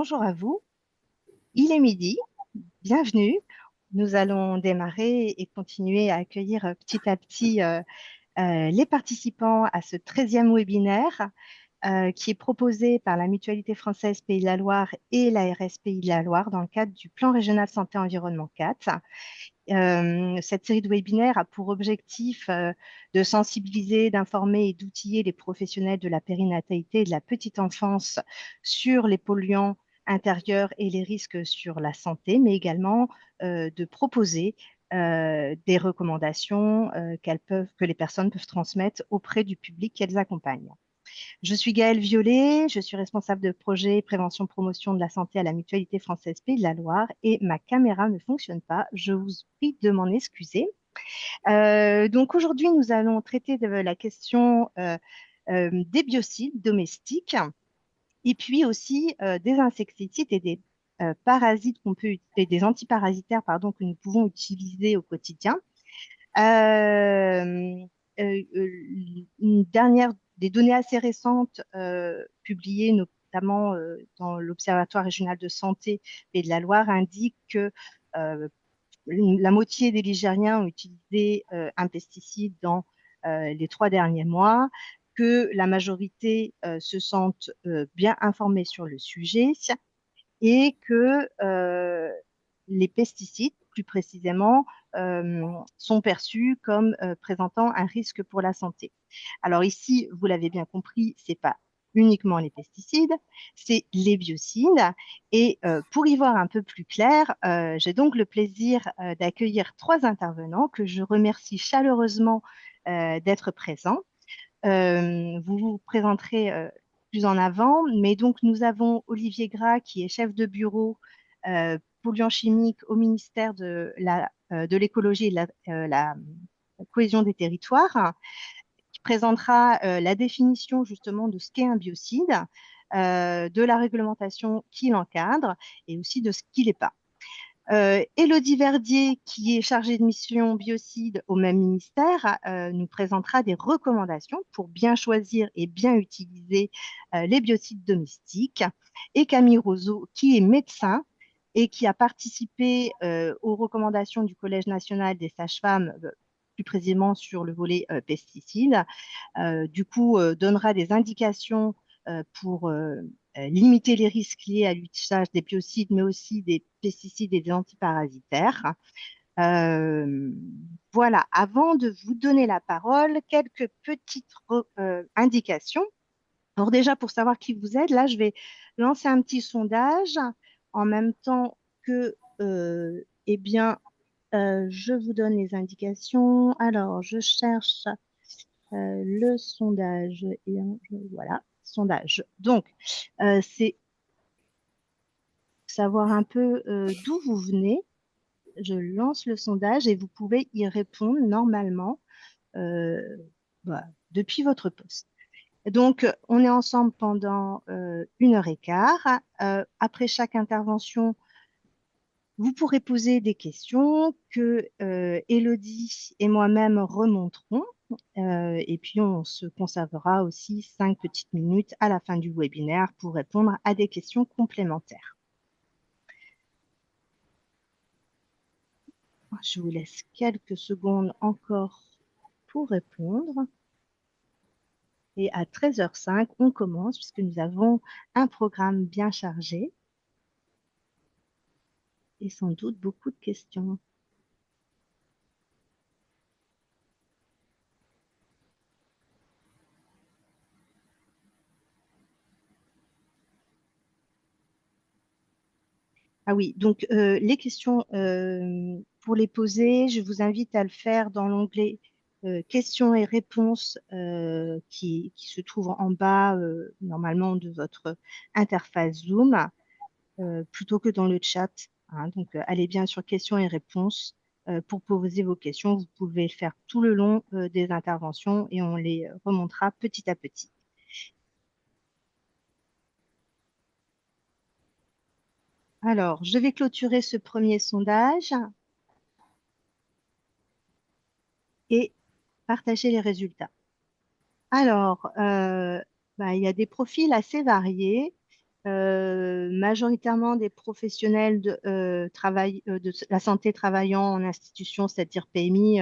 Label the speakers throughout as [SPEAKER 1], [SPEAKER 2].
[SPEAKER 1] bonjour à vous. Il est midi, bienvenue. Nous allons démarrer et continuer à accueillir petit à petit les participants à ce 13e webinaire qui est proposé par la Mutualité française Pays de la Loire et l'ARS Pays de la Loire dans le cadre du Plan régional santé-environnement 4. Cette série de webinaires a pour objectif de sensibiliser, d'informer et d'outiller les professionnels de la périnatalité et de la petite enfance sur les polluants intérieurs et les risques sur la santé, mais également de proposer des recommandations que les personnes peuvent transmettre auprès du public qu'elles accompagnent. Je suis Gaëlle Violet, je suis responsable de projet prévention promotion de la santé à la Mutualité française Pays de la Loire et ma caméra ne fonctionne pas. Je vous prie de m'en excuser. Donc aujourd'hui, nous allons traiter de la question des biocides domestiques et puis aussi des insecticides et des parasites et des antiparasitaires pardon, que nous pouvons utiliser au quotidien. Euh, une dernière des données assez récentes publiées notamment dans l'Observatoire régional de santé Pays de la Loire indiquent que la moitié des Ligériens ont utilisé un pesticide dans les 3 derniers mois, que la majorité se sentent bien informés sur le sujet et que les pesticides, plus précisément, sont perçus comme présentant un risque pour la santé. Alors ici, vous l'avez bien compris, c'est pas uniquement les pesticides, c'est les biocides. Et pour y voir un peu plus clair, j'ai donc le plaisir d'accueillir 3 intervenants que je remercie chaleureusement d'être présents. Vous vous présenterez plus en avant, mais donc nous avons Olivier Gras qui est chef de bureau polluants chimiques au ministère de l'écologie et de la cohésion des territoires, qui présentera la définition justement de ce qu'est un biocide, de la réglementation qui l'encadre et aussi de ce qu'il n'est pas. Élodie Verdier, qui est chargée de mission biocide au même ministère, nous présentera des recommandations pour bien choisir et bien utiliser les biocides domestiques. Et Camille Roseau, qui est médecin et qui a participé aux recommandations du Collège national des sages-femmes, plus précisément sur le volet pesticides, du coup, donnera des indications pour limiter les risques liés à l'usage des biocides, mais aussi des pesticides et des antiparasitaires. Euh, voilà, avant de vous donner la parole, quelques petites indications. Alors déjà, pour savoir qui vous êtes, là, je vais lancer un petit sondage en même temps que, eh bien, je vous donne les indications. Alors, je cherche le sondage. Et voilà, sondage. Donc, c'est savoir un peu d'où vous venez. Je lance le sondage et vous pouvez y répondre normalement euh, bah, depuis votre poste. Donc, on est ensemble pendant 1 heure et quart. Après chaque intervention, vous pourrez poser des questions que Élodie et moi-même remonterons. Et puis, on se conservera aussi 5 petites minutes à la fin du webinaire pour répondre à des questions complémentaires. Je vous laisse quelques secondes encore pour répondre. Et à 13h05, on commence puisque nous avons un programme bien chargé et sans doute beaucoup de questions. Ah oui, donc les questions, pour les poser, je vous invite à le faire dans l'onglet questions et réponses qui se trouve en bas normalement de votre interface Zoom, plutôt que dans le chat, hein. Donc allez bien sur questions et réponses pour poser vos questions. Vous pouvez le faire tout le long des interventions et on les remontera petit à petit. Alors, je vais clôturer ce premier sondage et partager les résultats. Alors, il y a des profils assez variés. majoritairement des professionnels de la santé travaillant en institution, c'est-à-dire PMI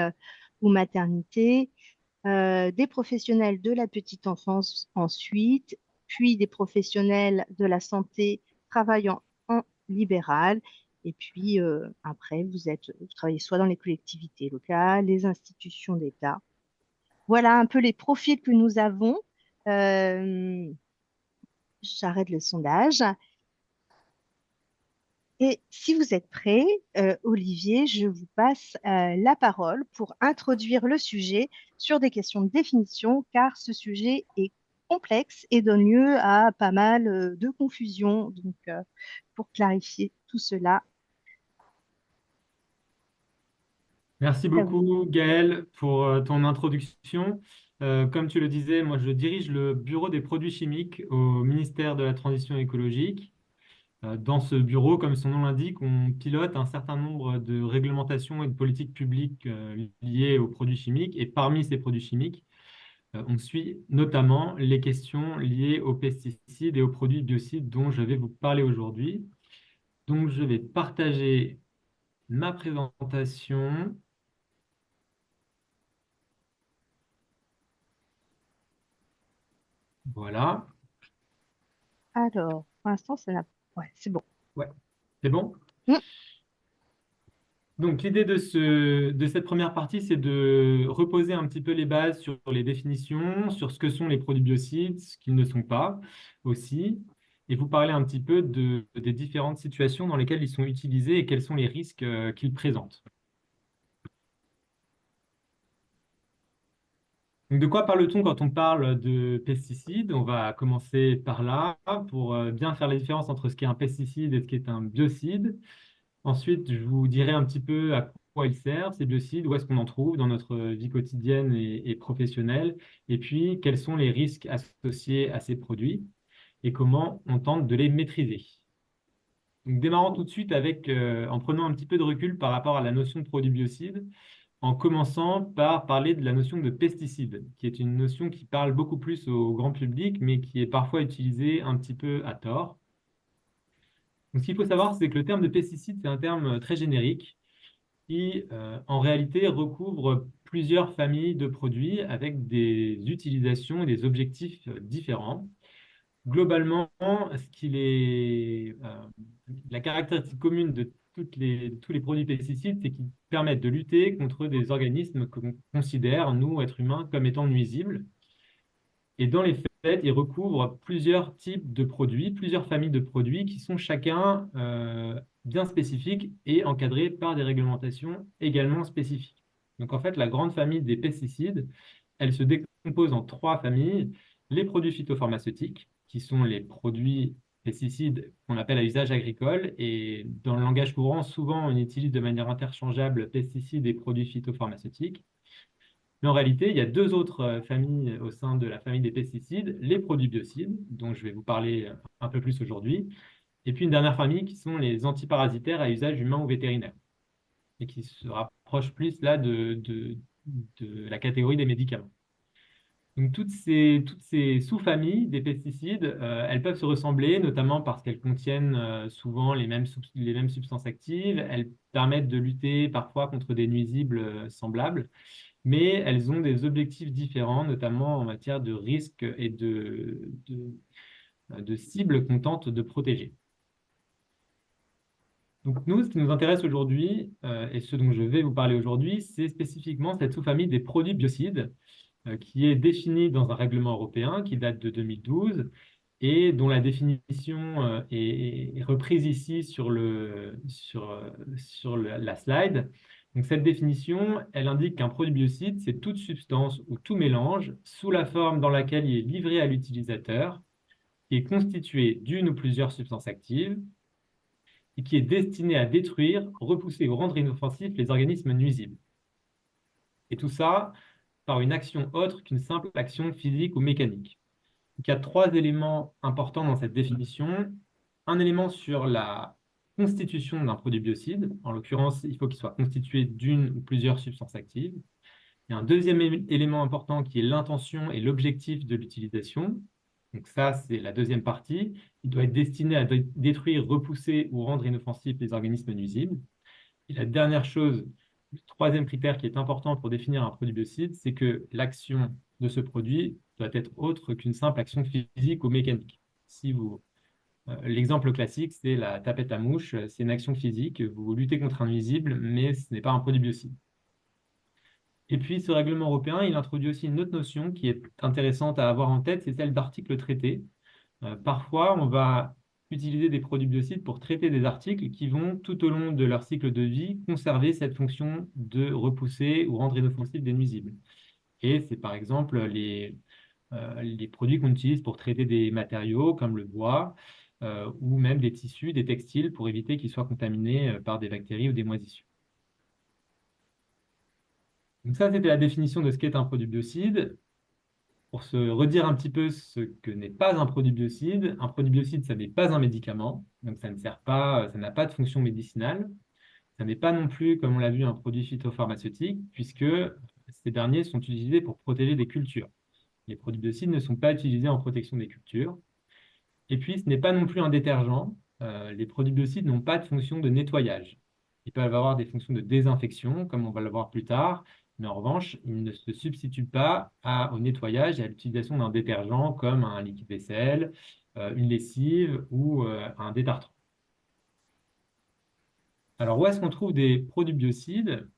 [SPEAKER 1] ou maternité, des professionnels de la petite enfance ensuite, puis des professionnels de la santé travaillant en libéral. Et puis après, vous travaillez soit dans les collectivités locales, les institutions d'État. Voilà un peu les profils que nous avons. Euh, J'arrête le sondage. Et si vous êtes prêt, Olivier, je vous passe la parole pour introduire le sujet sur des questions de définition, car ce sujet est complexe et donne lieu à pas mal de confusion. Donc, pour clarifier tout cela,
[SPEAKER 2] Merci
[SPEAKER 1] à vous.
[SPEAKER 2] beaucoup, Gaël, pour ton introduction. Comme tu le disais, moi, je dirige le bureau des produits chimiques au ministère de la Transition écologique. Dans ce bureau, comme son nom l'indique, on pilote un certain nombre de réglementations et de politiques publiques liées aux produits chimiques. Et parmi ces produits chimiques, on suit notamment les questions liées aux pesticides et aux produits biocides dont je vais vous parler aujourd'hui. Donc, je vais partager ma présentation. Voilà.
[SPEAKER 1] Alors, pour l'instant, ça n'a... Ouais, c'est bon.
[SPEAKER 2] Ouais, c'est bon?
[SPEAKER 1] Mm.
[SPEAKER 2] Donc, l'idée de cette première partie, c'est de reposer un petit peu les bases sur les définitions, sur ce que sont les produits biocides, ce qu'ils ne sont pas aussi, et vous parler un petit peu des différentes situations dans lesquelles ils sont utilisés et quels sont les risques qu'ils présentent. Donc, de quoi parle-t-on quand on parle de pesticides? On va commencer par là pour bien faire la différence entre ce qui est un pesticide et ce qui est un biocide. Ensuite, je vous dirai un petit peu à quoi ils servent, ces biocides, où est-ce qu'on en trouve dans notre vie quotidienne et professionnelle, et puis quels sont les risques associés à ces produits et comment on tente de les maîtriser. Donc, démarrons tout de suite en prenant un petit peu de recul par rapport à la notion de produit biocide, en commençant par parler de la notion de pesticide, qui est une notion qui parle beaucoup plus au grand public, mais qui est parfois utilisée un petit peu à tort. Donc, ce qu'il faut savoir, c'est que le terme de pesticide, c'est un terme très générique qui, en réalité, recouvre plusieurs familles de produits avec des utilisations et des objectifs différents. Globalement, la caractéristique commune de tous les produits pesticides, c'est qu'ils permettent de lutter contre des organismes qu'on considère, nous, êtres humains, comme étant nuisibles. Et dans les faits, ils recouvrent plusieurs types de produits, plusieurs familles de produits qui sont chacun bien spécifiques et encadrés par des réglementations également spécifiques. Donc en fait, la grande famille des pesticides, elle se décompose en trois familles. Les produits phytopharmaceutiques, qui sont les produits pesticides qu'on appelle à usage agricole. Et dans le langage courant, souvent, on utilise de manière interchangeable pesticides et produits phytopharmaceutiques. Mais en réalité, il y a deux autres familles au sein de la famille des pesticides, les produits biocides, dont je vais vous parler un peu plus aujourd'hui, et puis une dernière famille qui sont les antiparasitaires à usage humain ou vétérinaire, et qui se rapprochent plus là de la catégorie des médicaments. Donc toutes ces sous-familles des pesticides, elles peuvent se ressembler, notamment parce qu'elles contiennent souvent les mêmes substances actives, elles permettent de lutter parfois contre des nuisibles semblables, mais elles ont des objectifs différents, notamment en matière de risques et de cibles qu'on tente de protéger. Donc nous, ce qui nous intéresse aujourd'hui, et ce dont je vais vous parler aujourd'hui, c'est spécifiquement cette sous-famille des produits biocides, qui est définie dans un règlement européen qui date de 2012 et dont la définition est reprise ici sur la slide. Donc, cette définition, elle indique qu'un produit biocide, c'est toute substance ou tout mélange sous la forme dans laquelle il est livré à l'utilisateur, qui est constitué d'une ou plusieurs substances actives et qui est destiné à détruire, repousser ou rendre inoffensifs les organismes nuisibles. Et tout ça par une action autre qu'une simple action physique ou mécanique. Donc, il y a trois éléments importants dans cette définition. Un élément sur la constitution d'un produit biocide. En l'occurrence, il faut qu'il soit constitué d'une ou plusieurs substances actives. Il y a un deuxième élément important qui est l'intention et l'objectif de l'utilisation. Donc ça, c'est la deuxième partie. Il doit être destiné à détruire, repousser ou rendre inoffensifs les organismes nuisibles. Et la dernière chose, le troisième critère qui est important pour définir un produit biocide, c'est que l'action de ce produit doit être autre qu'une simple action physique ou mécanique. L'exemple classique, c'est la tapette à mouche. C'est une action physique. Vous luttez contre un nuisible, mais ce n'est pas un produit biocide. Et puis, ce règlement européen, il introduit aussi une autre notion qui est intéressante à avoir en tête, c'est celle d'article traité. Parfois, on va utiliser des produits biocides pour traiter des articles qui vont, tout au long de leur cycle de vie, conserver cette fonction de repousser ou rendre inoffensifs des nuisibles. Et c'est par exemple les produits qu'on utilise pour traiter des matériaux comme le bois ou même des tissus, des textiles, pour éviter qu'ils soient contaminés par des bactéries ou des moisissures. Donc ça, c'était la définition de ce qu'est un produit biocide. Pour se redire un petit peu ce que n'est pas un produit biocide, ça n'est pas un médicament, donc ça ne sert pas, ça n'a pas de fonction médicinale. Ça n'est pas non plus, comme on l'a vu, un produit phytopharmaceutique, puisque ces derniers sont utilisés pour protéger des cultures. Les produits biocides ne sont pas utilisés en protection des cultures. Et puis, ce n'est pas non plus un détergent. Les produits biocides n'ont pas de fonction de nettoyage. Ils peuvent avoir des fonctions de désinfection, comme on va le voir plus tard, mais en revanche, ils ne se substituent pas au nettoyage et à l'utilisation d'un détergent comme un liquide vaisselle, une lessive ou un détartrant. Alors, où est-ce qu'on trouve des produits biocides?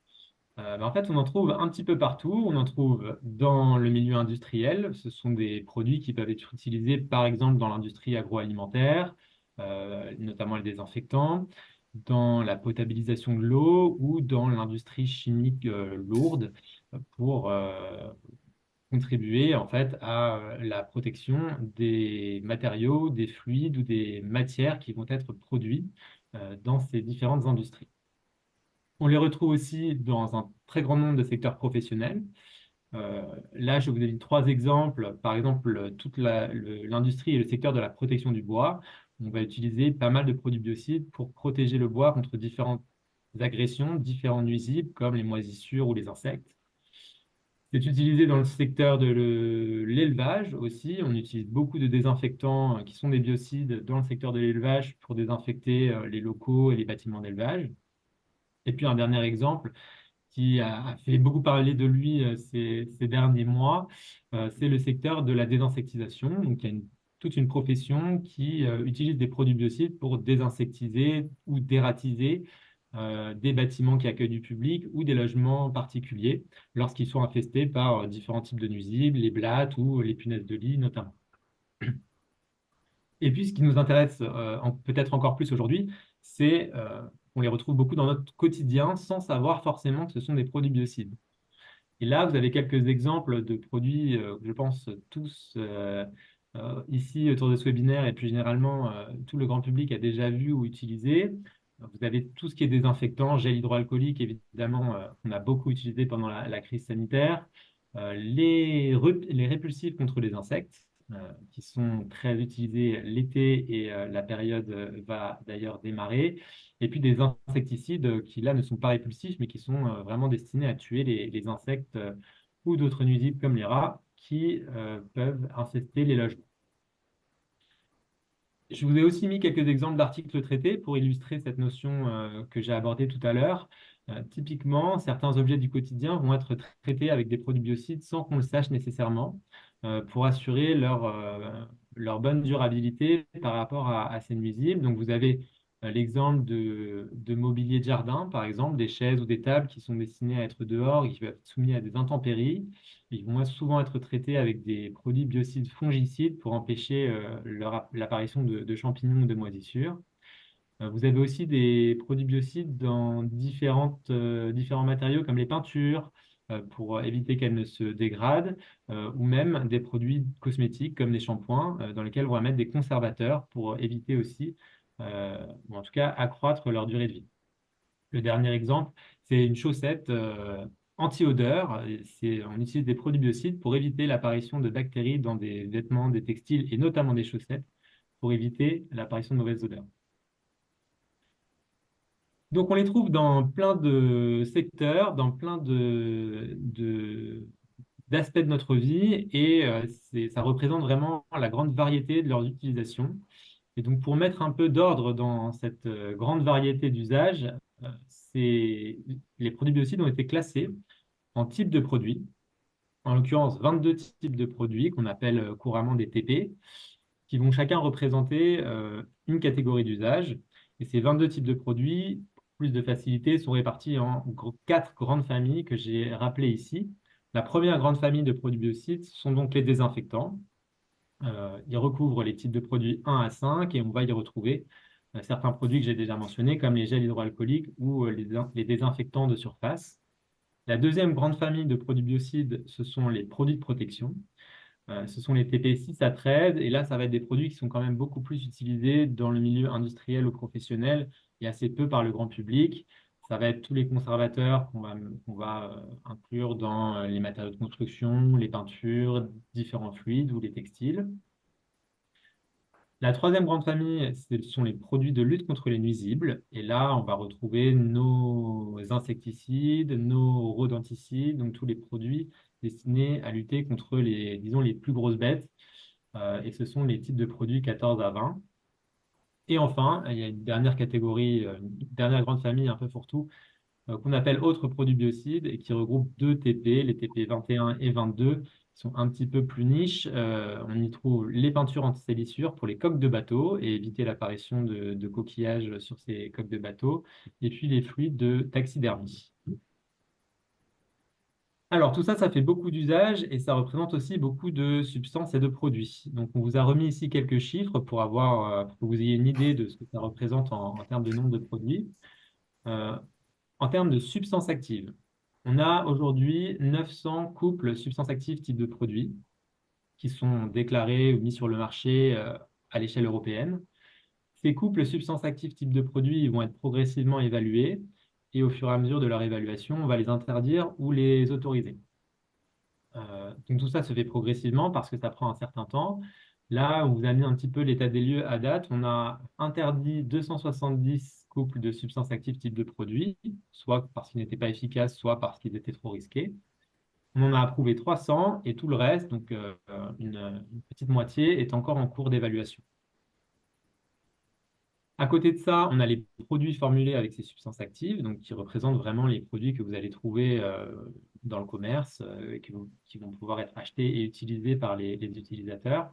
[SPEAKER 2] En fait, on en trouve un petit peu partout. On en trouve dans le milieu industriel. Ce sont des produits qui peuvent être utilisés, par exemple, dans l'industrie agroalimentaire, notamment les désinfectants, dans la potabilisation de l'eau ou dans l'industrie chimique lourde pour contribuer en fait à la protection des matériaux, des fluides ou des matières qui vont être produits dans ces différentes industries. On les retrouve aussi dans un très grand nombre de secteurs professionnels. Là, je vous ai dit trois exemples. Par exemple, toute l'industrie et le secteur de la protection du bois. On va utiliser pas mal de produits biocides pour protéger le bois contre différentes agressions, différents nuisibles comme les moisissures ou les insectes. C'est utilisé dans le secteur de l'élevage aussi. On utilise beaucoup de désinfectants qui sont des biocides dans le secteur de l'élevage pour désinfecter les locaux et les bâtiments d'élevage. Et puis un dernier exemple qui a fait beaucoup parler de lui ces derniers mois, c'est le secteur de la désinsectisation. Donc, il y a toute une profession qui utilise des produits biocides pour désinsectiser ou dératiser des bâtiments qui accueillent du public ou des logements particuliers lorsqu'ils sont infestés par différents types de nuisibles, les blattes ou les punaises de lit notamment. Et puis, ce qui nous intéresse peut-être encore plus aujourd'hui, c'est qu'on les retrouve beaucoup dans notre quotidien sans savoir forcément que ce sont des produits biocides. Et là, vous avez quelques exemples de produits que je pense tous ici autour de ce webinaire et plus généralement tout le grand public a déjà vu ou utilisé. Vous avez tout ce qui est désinfectant, gel hydroalcoolique, évidemment, on a beaucoup utilisé pendant la crise sanitaire. Les répulsifs contre les insectes, qui sont très utilisés l'été et la période va d'ailleurs démarrer. Et puis des insecticides qui, là, ne sont pas répulsifs, mais qui sont vraiment destinés à tuer les insectes ou d'autres nuisibles comme les rats qui peuvent infester les logements. Je vous ai aussi mis quelques exemples d'articles traités pour illustrer cette notion que j'ai abordée tout à l'heure. Typiquement, certains objets du quotidien vont être traités avec des produits biocides sans qu'on le sache nécessairement pour assurer leur bonne durabilité par rapport à ces nuisibles. Donc, vous avez l'exemple de mobilier de jardin, par exemple, des chaises ou des tables qui sont destinées à être dehors et qui peuvent être soumis à des intempéries. Ils vont souvent être traités avec des produits biocides fongicides pour empêcher l'apparition de champignons ou de moisissures. Vous avez aussi des produits biocides dans différents matériaux comme les peintures pour éviter qu'elles ne se dégradent ou même des produits cosmétiques comme les shampoings dans lesquels on va mettre des conservateurs pour éviter aussi, ou en tout cas accroître leur durée de vie. Le dernier exemple, c'est une chaussette anti-odeur. On utilise des produits biocides pour éviter l'apparition de bactéries dans des vêtements, des textiles et notamment des chaussettes pour éviter l'apparition de mauvaises odeurs. Donc, on les trouve dans plein de secteurs, dans plein d'aspects de notre vie et ça représente vraiment la grande variété de leurs utilisations. Et donc, pour mettre un peu d'ordre dans cette grande variété d'usages, les produits biocides ont été classés en types de produits, en l'occurrence 22 types de produits qu'on appelle couramment des TP, qui vont chacun représenter une catégorie d'usage. Et ces 22 types de produits, pour plus de facilité, sont répartis en 4 grandes familles que j'ai rappelées ici. La première grande famille de produits biocides sont donc les désinfectants. Ils recouvrent les types de produits 1 à 5 et on va y retrouver certains produits que j'ai déjà mentionnés comme les gels hydroalcooliques ou les désinfectants de surface. La deuxième grande famille de produits biocides, ce sont les produits de protection. Ce sont les TP 6 à 13 et là, ça va être des produits qui sont quand même beaucoup plus utilisés dans le milieu industriel ou professionnel et assez peu par le grand public. Ça va être tous les conservateurs qu'on va inclure dans les matériaux de construction, les peintures, différents fluides ou les textiles. La troisième grande famille, ce sont les produits de lutte contre les nuisibles. Et là, on va retrouver nos insecticides, nos rodenticides, donc tous les produits destinés à lutter contre les, disons, les plus grosses bêtes. Et ce sont les types de produits 14 à 20. Et enfin, il y a une dernière catégorie, une dernière grande famille un peu fourre-tout, qu'on appelle autres produits biocides et qui regroupe 2 TP, les TP 21 et 22, qui sont un petit peu plus niches. On y trouve les peintures anti-salissure pour les coques de bateau et éviter l'apparition de coquillages sur ces coques de bateau, et puis les fluides de taxidermie. Alors, tout ça, ça fait beaucoup d'usages et ça représente aussi beaucoup de substances et de produits. Donc, on vous a remis ici quelques chiffres pour que vous ayez une idée de ce que ça représente en termes de nombre de produits. Euh, En termes de substances actives, on a aujourd'hui 900 couples substances actives type de produits qui sont déclarés ou mis sur le marché à l'échelle européenne. Ces couples substances actives type de produits vont être progressivement évalués et au fur et à mesure de leur évaluation, on va les interdire ou les autoriser. Donc tout ça se fait progressivement parce que ça prend un certain temps. Là, on vous a mis un petit peu l'état des lieux à date. On a interdit 270 couples de substances actives type de produits, soit parce qu'ils n'étaient pas efficaces, soit parce qu'ils étaient trop risqués. On en a approuvé 300 et tout le reste, donc une petite moitié, est encore en cours d'évaluation. À côté de ça, on a les produits formulés avec ces substances actives, donc qui représentent vraiment les produits que vous allez trouver dans le commerce et qui vont pouvoir être achetés et utilisés par les utilisateurs.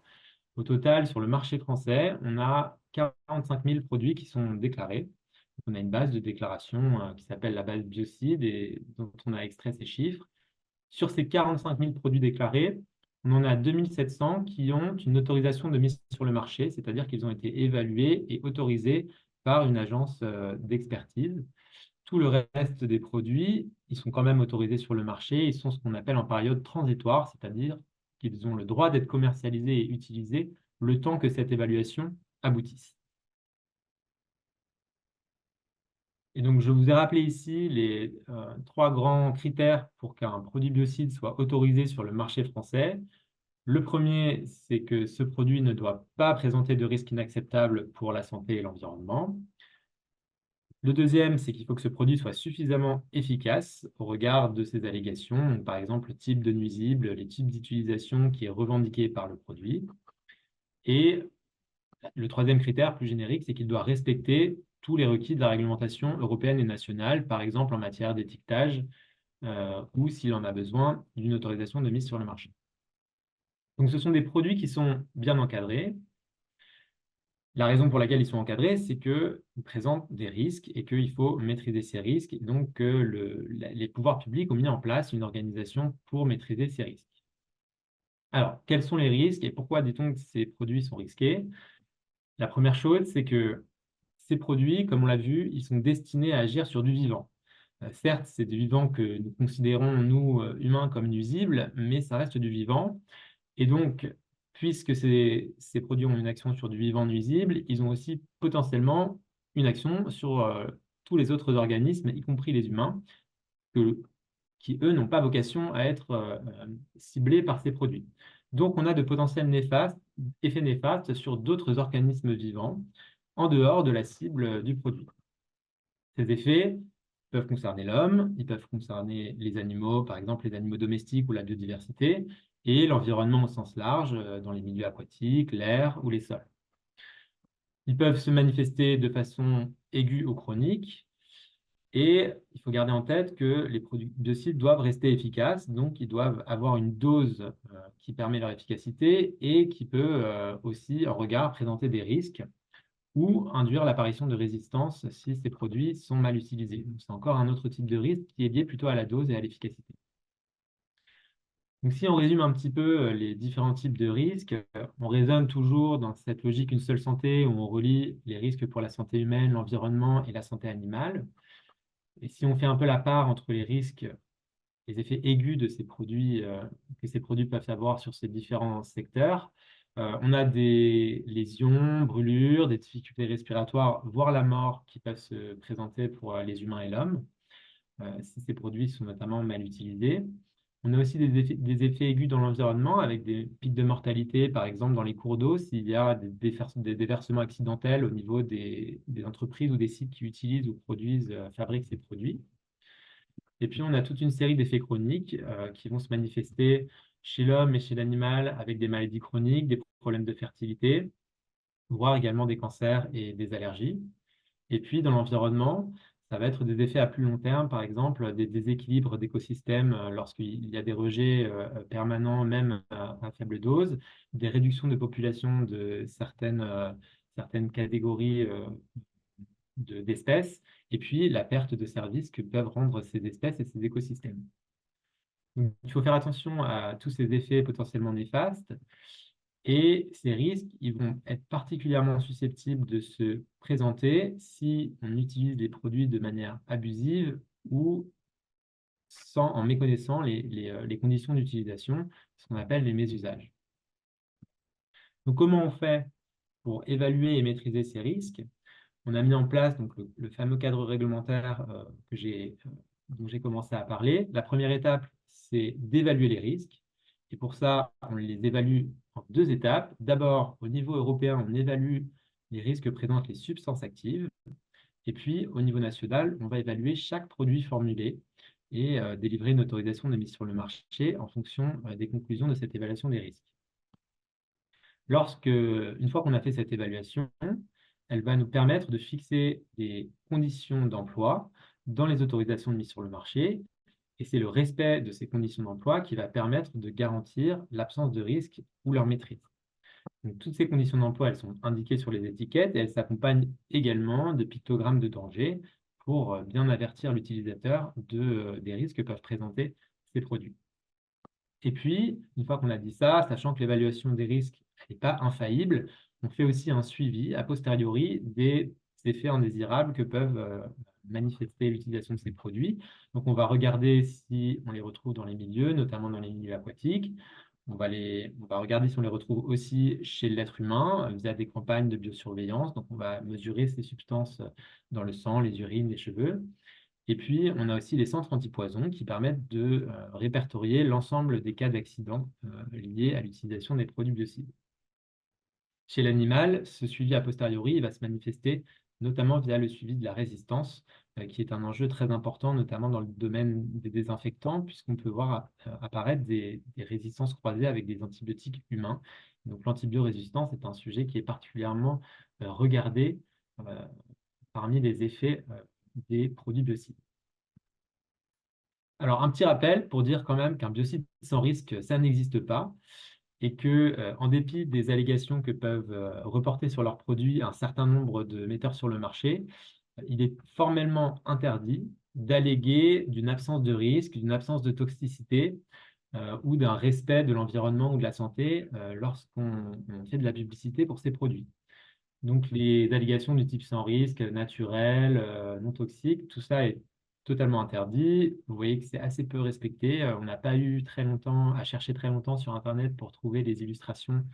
[SPEAKER 2] Au total, sur le marché français, on a 45 000 produits qui sont déclarés. On a une base de déclaration qui s'appelle la base Biocide et dont on a extrait ces chiffres. Sur ces 45 000 produits déclarés, on en a 2 700 qui ont une autorisation de mise sur le marché, c'est-à-dire qu'ils ont été évalués et autorisés par une agence d'expertise. Tout le reste des produits, ils sont quand même autorisés sur le marché. Ils sont ce qu'on appelle en période transitoire, c'est-à-dire qu'ils ont le droit d'être commercialisés et utilisés le temps que cette évaluation aboutisse. Et donc, je vous ai rappelé ici les 3 grands critères pour qu'un produit biocide soit autorisé sur le marché français. Le premier, c'est que ce produit ne doit pas présenter de risque inacceptable pour la santé et l'environnement. Le deuxième, c'est qu'il faut que ce produit soit suffisamment efficace au regard de ses allégations, donc par exemple le type de nuisible, les types d'utilisation qui est revendiqué par le produit. Et le troisième critère plus générique, c'est qu'il doit respecter tous les requis de la réglementation européenne et nationale, par exemple en matière d'étiquetage ou s'il en a besoin d'une autorisation de mise sur le marché. Donc ce sont des produits qui sont bien encadrés. La raison pour laquelle ils sont encadrés, c'est qu'ils présentent des risques et qu'il faut maîtriser ces risques. Et donc, les pouvoirs publics ont mis en place une organisation pour maîtriser ces risques. Alors, quels sont les risques et pourquoi dit-on que ces produits sont risqués? La première chose, c'est que ces produits, comme on l'a vu, ils sont destinés à agir sur du vivant. Certes, c'est du vivant que nous considérons, nous, humains, comme nuisibles, mais ça reste du vivant. Et donc, puisque ces produits ont une action sur du vivant nuisible, ils ont aussi potentiellement une action sur tous les autres organismes, y compris les humains, qui, eux, n'ont pas vocation à être ciblés par ces produits. Donc, on a de potentiels effets néfastes sur d'autres organismes vivants en dehors de la cible du produit. Ces effets, peuvent concerner l'homme, ils peuvent concerner les animaux, par exemple les animaux domestiques ou la biodiversité, et l'environnement au sens large, dans les milieux aquatiques, l'air ou les sols. Ils peuvent se manifester de façon aiguë ou chronique, et il faut garder en tête que les produits biocides doivent rester efficaces, donc ils doivent avoir une dose qui permet leur efficacité et qui peut aussi, en regard, présenter des risques ou induire l'apparition de résistance si ces produits sont mal utilisés. C'est encore un autre type de risque qui est lié plutôt à la dose et à l'efficacité. Donc, si on résume un petit peu les différents types de risques, on raisonne toujours dans cette logique une seule santé où on relie les risques pour la santé humaine, l'environnement et la santé animale. Et si on fait un peu la part entre les risques, les effets aigus de ces produits, que ces produits peuvent avoir sur ces différents secteurs, on a des lésions, brûlures, des difficultés respiratoires, voire la mort qui peuvent se présenter pour les humains et l'homme, si ces produits sont notamment mal utilisés. On a aussi des effets aigus dans l'environnement avec des pics de mortalité, par exemple dans les cours d'eau, s'il y a des déversements accidentels au niveau des entreprises ou des sites qui utilisent ou produisent, fabriquent ces produits. Et puis, on a toute une série d'effets chroniques qui vont se manifester chez l'homme et chez l'animal avec des maladies chroniques, des problèmes de fertilité, voire également des cancers et des allergies. Et puis, dans l'environnement, ça va être des effets à plus long terme, par exemple des déséquilibres d'écosystèmes lorsqu'il y a des rejets permanents, même à faible dose, des réductions de population de certaines catégories d'espèces, et puis la perte de services que peuvent rendre ces espèces et ces écosystèmes. Donc, il faut faire attention à tous ces effets potentiellement néfastes. Et ces risques, ils vont être particulièrement susceptibles de se présenter si on utilise les produits de manière abusive ou en méconnaissant les conditions d'utilisation, ce qu'on appelle les mésusages. Donc, comment on fait pour évaluer et maîtriser ces risques? On a mis en place donc, le fameux cadre réglementaire dont j'ai commencé à parler. La première étape, c'est d'évaluer les risques. Et pour ça, on les évalue en deux étapes. D'abord, au niveau européen, on évalue les risques que présentent les substances actives. Et puis, au niveau national, on va évaluer chaque produit formulé et délivrer une autorisation de mise sur le marché en fonction des conclusions de cette évaluation des risques. Une fois qu'on a fait cette évaluation, elle va nous permettre de fixer des conditions d'emploi dans les autorisations de mise sur le marché. Et c'est le respect de ces conditions d'emploi qui va permettre de garantir l'absence de risque ou leur maîtrise. Donc, toutes ces conditions d'emploi, elles sont indiquées sur les étiquettes et elles s'accompagnent également de pictogrammes de danger pour bien avertir l'utilisateur des risques que peuvent présenter ces produits. Et puis, une fois qu'on a dit ça, sachant que l'évaluation des risques n'est pas infaillible, on fait aussi un suivi a posteriori des effets indésirables que peuvent manifester l'utilisation de ces produits. Donc, on va regarder si on les retrouve dans les milieux, notamment dans les milieux aquatiques. On va regarder si on les retrouve aussi chez l'être humain via des campagnes de biosurveillance. Donc, on va mesurer ces substances dans le sang, les urines, les cheveux. Et puis, on a aussi les centres antipoison qui permettent de répertorier l'ensemble des cas d'accidents liés à l'utilisation des produits biocides. Chez l'animal, ce suivi a posteriori va se manifester notamment via le suivi de la résistance, qui est un enjeu très important, notamment dans le domaine des désinfectants, puisqu'on peut voir apparaître des résistances croisées avec des antibiotiques humains. Donc, l'antibiorésistance est un sujet qui est particulièrement regardé parmi les effets des produits biocides. Alors, un petit rappel pour dire quand même qu'un biocide sans risque, ça n'existe pas, et que, en dépit des allégations que peuvent reporter sur leurs produits un certain nombre de metteurs sur le marché, il est formellement interdit d'alléguer d'une absence de risque, d'une absence de toxicité ou d'un respect de l'environnement ou de la santé lorsqu'on fait de la publicité pour ces produits. Donc, les allégations du type sans risque, naturel, non toxique, tout ça est totalement interdit. Vous voyez que c'est assez peu respecté. On n'a pas eu très longtemps à chercher très longtemps sur Internet pour trouver des illustrations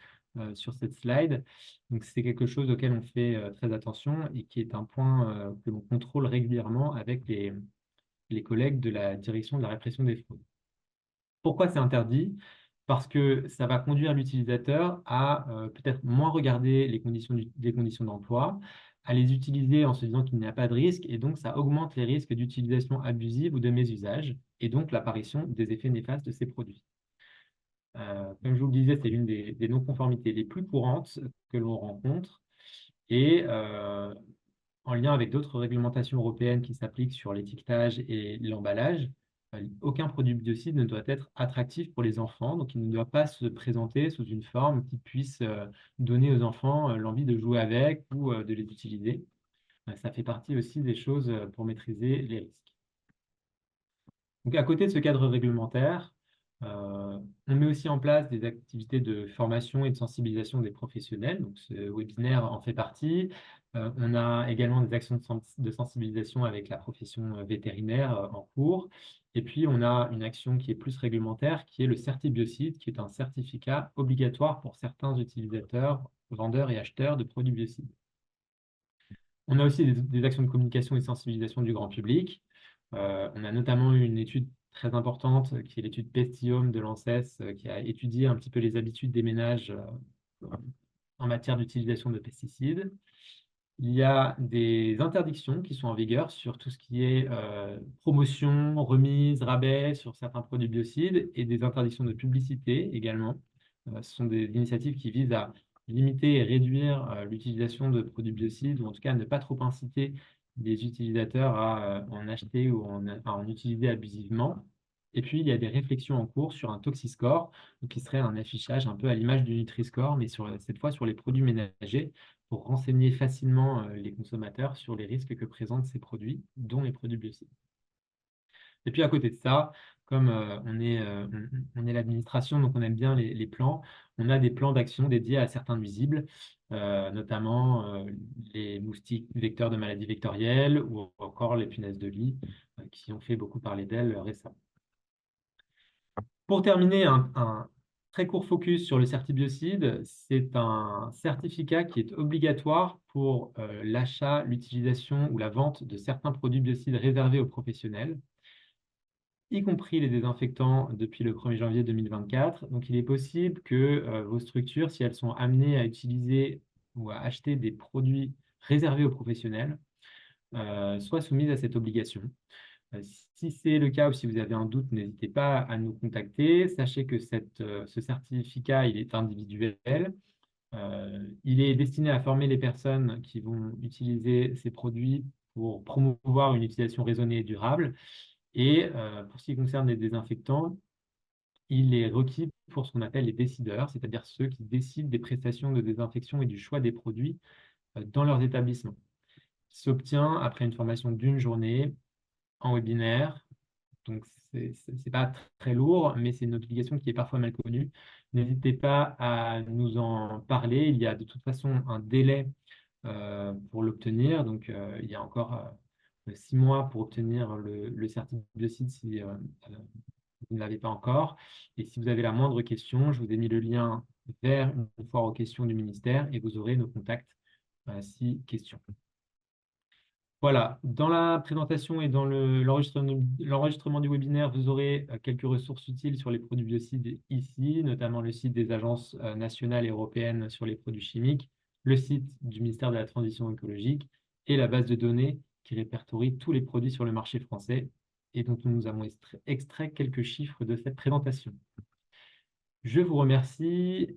[SPEAKER 2] sur cette slide. Donc, c'est quelque chose auquel on fait très attention et qui est un point que l'on contrôle régulièrement avec les collègues de la direction de la répression des fraudes. Pourquoi c'est interdit? Parce que ça va conduire l'utilisateur à peut-être moins regarder les conditions d'emploi, à les utiliser en se disant qu'il n'y a pas de risque, et donc ça augmente les risques d'utilisation abusive ou de mésusage, et donc l'apparition des effets néfastes de ces produits. Comme je vous le disais, c'est l'une des non-conformités les plus courantes que l'on rencontre, et en lien avec d'autres réglementations européennes qui s'appliquent sur l'étiquetage et l'emballage, aucun produit biocide ne doit être attractif pour les enfants, donc il ne doit pas se présenter sous une forme qui puisse donner aux enfants l'envie de jouer avec ou de les utiliser. Ça fait partie aussi des choses pour maîtriser les risques. Donc, à côté de ce cadre réglementaire, on met aussi en place des activités de formation et de sensibilisation des professionnels. Donc, ce webinaire en fait partie. On a également des actions de sensibilisation avec la profession vétérinaire en cours. Et puis, on a une action qui est plus réglementaire, qui est le CertiBiocide, qui est un certificat obligatoire pour certains utilisateurs, vendeurs et acheteurs de produits biocides. On a aussi des actions de communication et de sensibilisation du grand public. On a notamment eu une étude très importante qui est l'étude Pestiome de l'ANSES qui a étudié un petit peu les habitudes des ménages en matière d'utilisation de pesticides. Il y a des interdictions qui sont en vigueur sur tout ce qui est promotion, remise, rabais sur certains produits biocides et des interdictions de publicité également. Ce sont des initiatives qui visent à limiter et réduire l'utilisation de produits biocides ou en tout cas ne pas trop inciter les utilisateurs à en acheter ou à en utiliser abusivement. Et puis, il y a des réflexions en cours sur un Toxiscore, qui serait un affichage un peu à l'image du Nutri-Score, mais cette fois sur les produits ménagers, pour renseigner facilement les consommateurs sur les risques que présentent ces produits, dont les produits biocides. Et puis à côté de ça, comme on est l'administration, donc on aime bien les plans, on a des plans d'action dédiés à certains nuisibles, notamment les moustiques vecteurs de maladies vectorielles ou encore les punaises de lit, qui ont fait beaucoup parler d'elles récemment. Pour terminer, un très court focus sur le certibiocide, c'est un certificat qui est obligatoire pour l'achat, l'utilisation ou la vente de certains produits biocides réservés aux professionnels, y compris les désinfectants depuis le 1er janvier 2024. Donc, il est possible que vos structures, si elles sont amenées à utiliser ou à acheter des produits réservés aux professionnels, soient soumises à cette obligation. Si c'est le cas ou si vous avez un doute, n'hésitez pas à nous contacter. Sachez que ce certificat, il est individuel. Il est destiné à former les personnes qui vont utiliser ces produits pour promouvoir une utilisation raisonnée et durable. Et pour ce qui concerne les désinfectants, il est requis pour ce qu'on appelle les décideurs, c'est-à-dire ceux qui décident des prestations de désinfection et du choix des produits dans leurs établissements. Il s'obtient après une formation d'une journée en webinaire. Donc, ce n'est pas très lourd, mais c'est une obligation qui est parfois mal connue. N'hésitez pas à nous en parler. Il y a de toute façon un délai pour l'obtenir. Donc, il y a encore 6 mois pour obtenir le certificat biocide si vous ne l'avez pas encore. Et si vous avez la moindre question, je vous ai mis le lien vers une foire aux questions du ministère et vous aurez nos contacts si question. Voilà, dans la présentation et dans l'enregistrement du webinaire, vous aurez quelques ressources utiles sur les produits biocides ici, notamment le site des agences nationales et européennes sur les produits chimiques, le site du ministère de la Transition écologique et la base de données qui répertorie tous les produits sur le marché français et dont nous avons extrait quelques chiffres de cette présentation. Je vous remercie.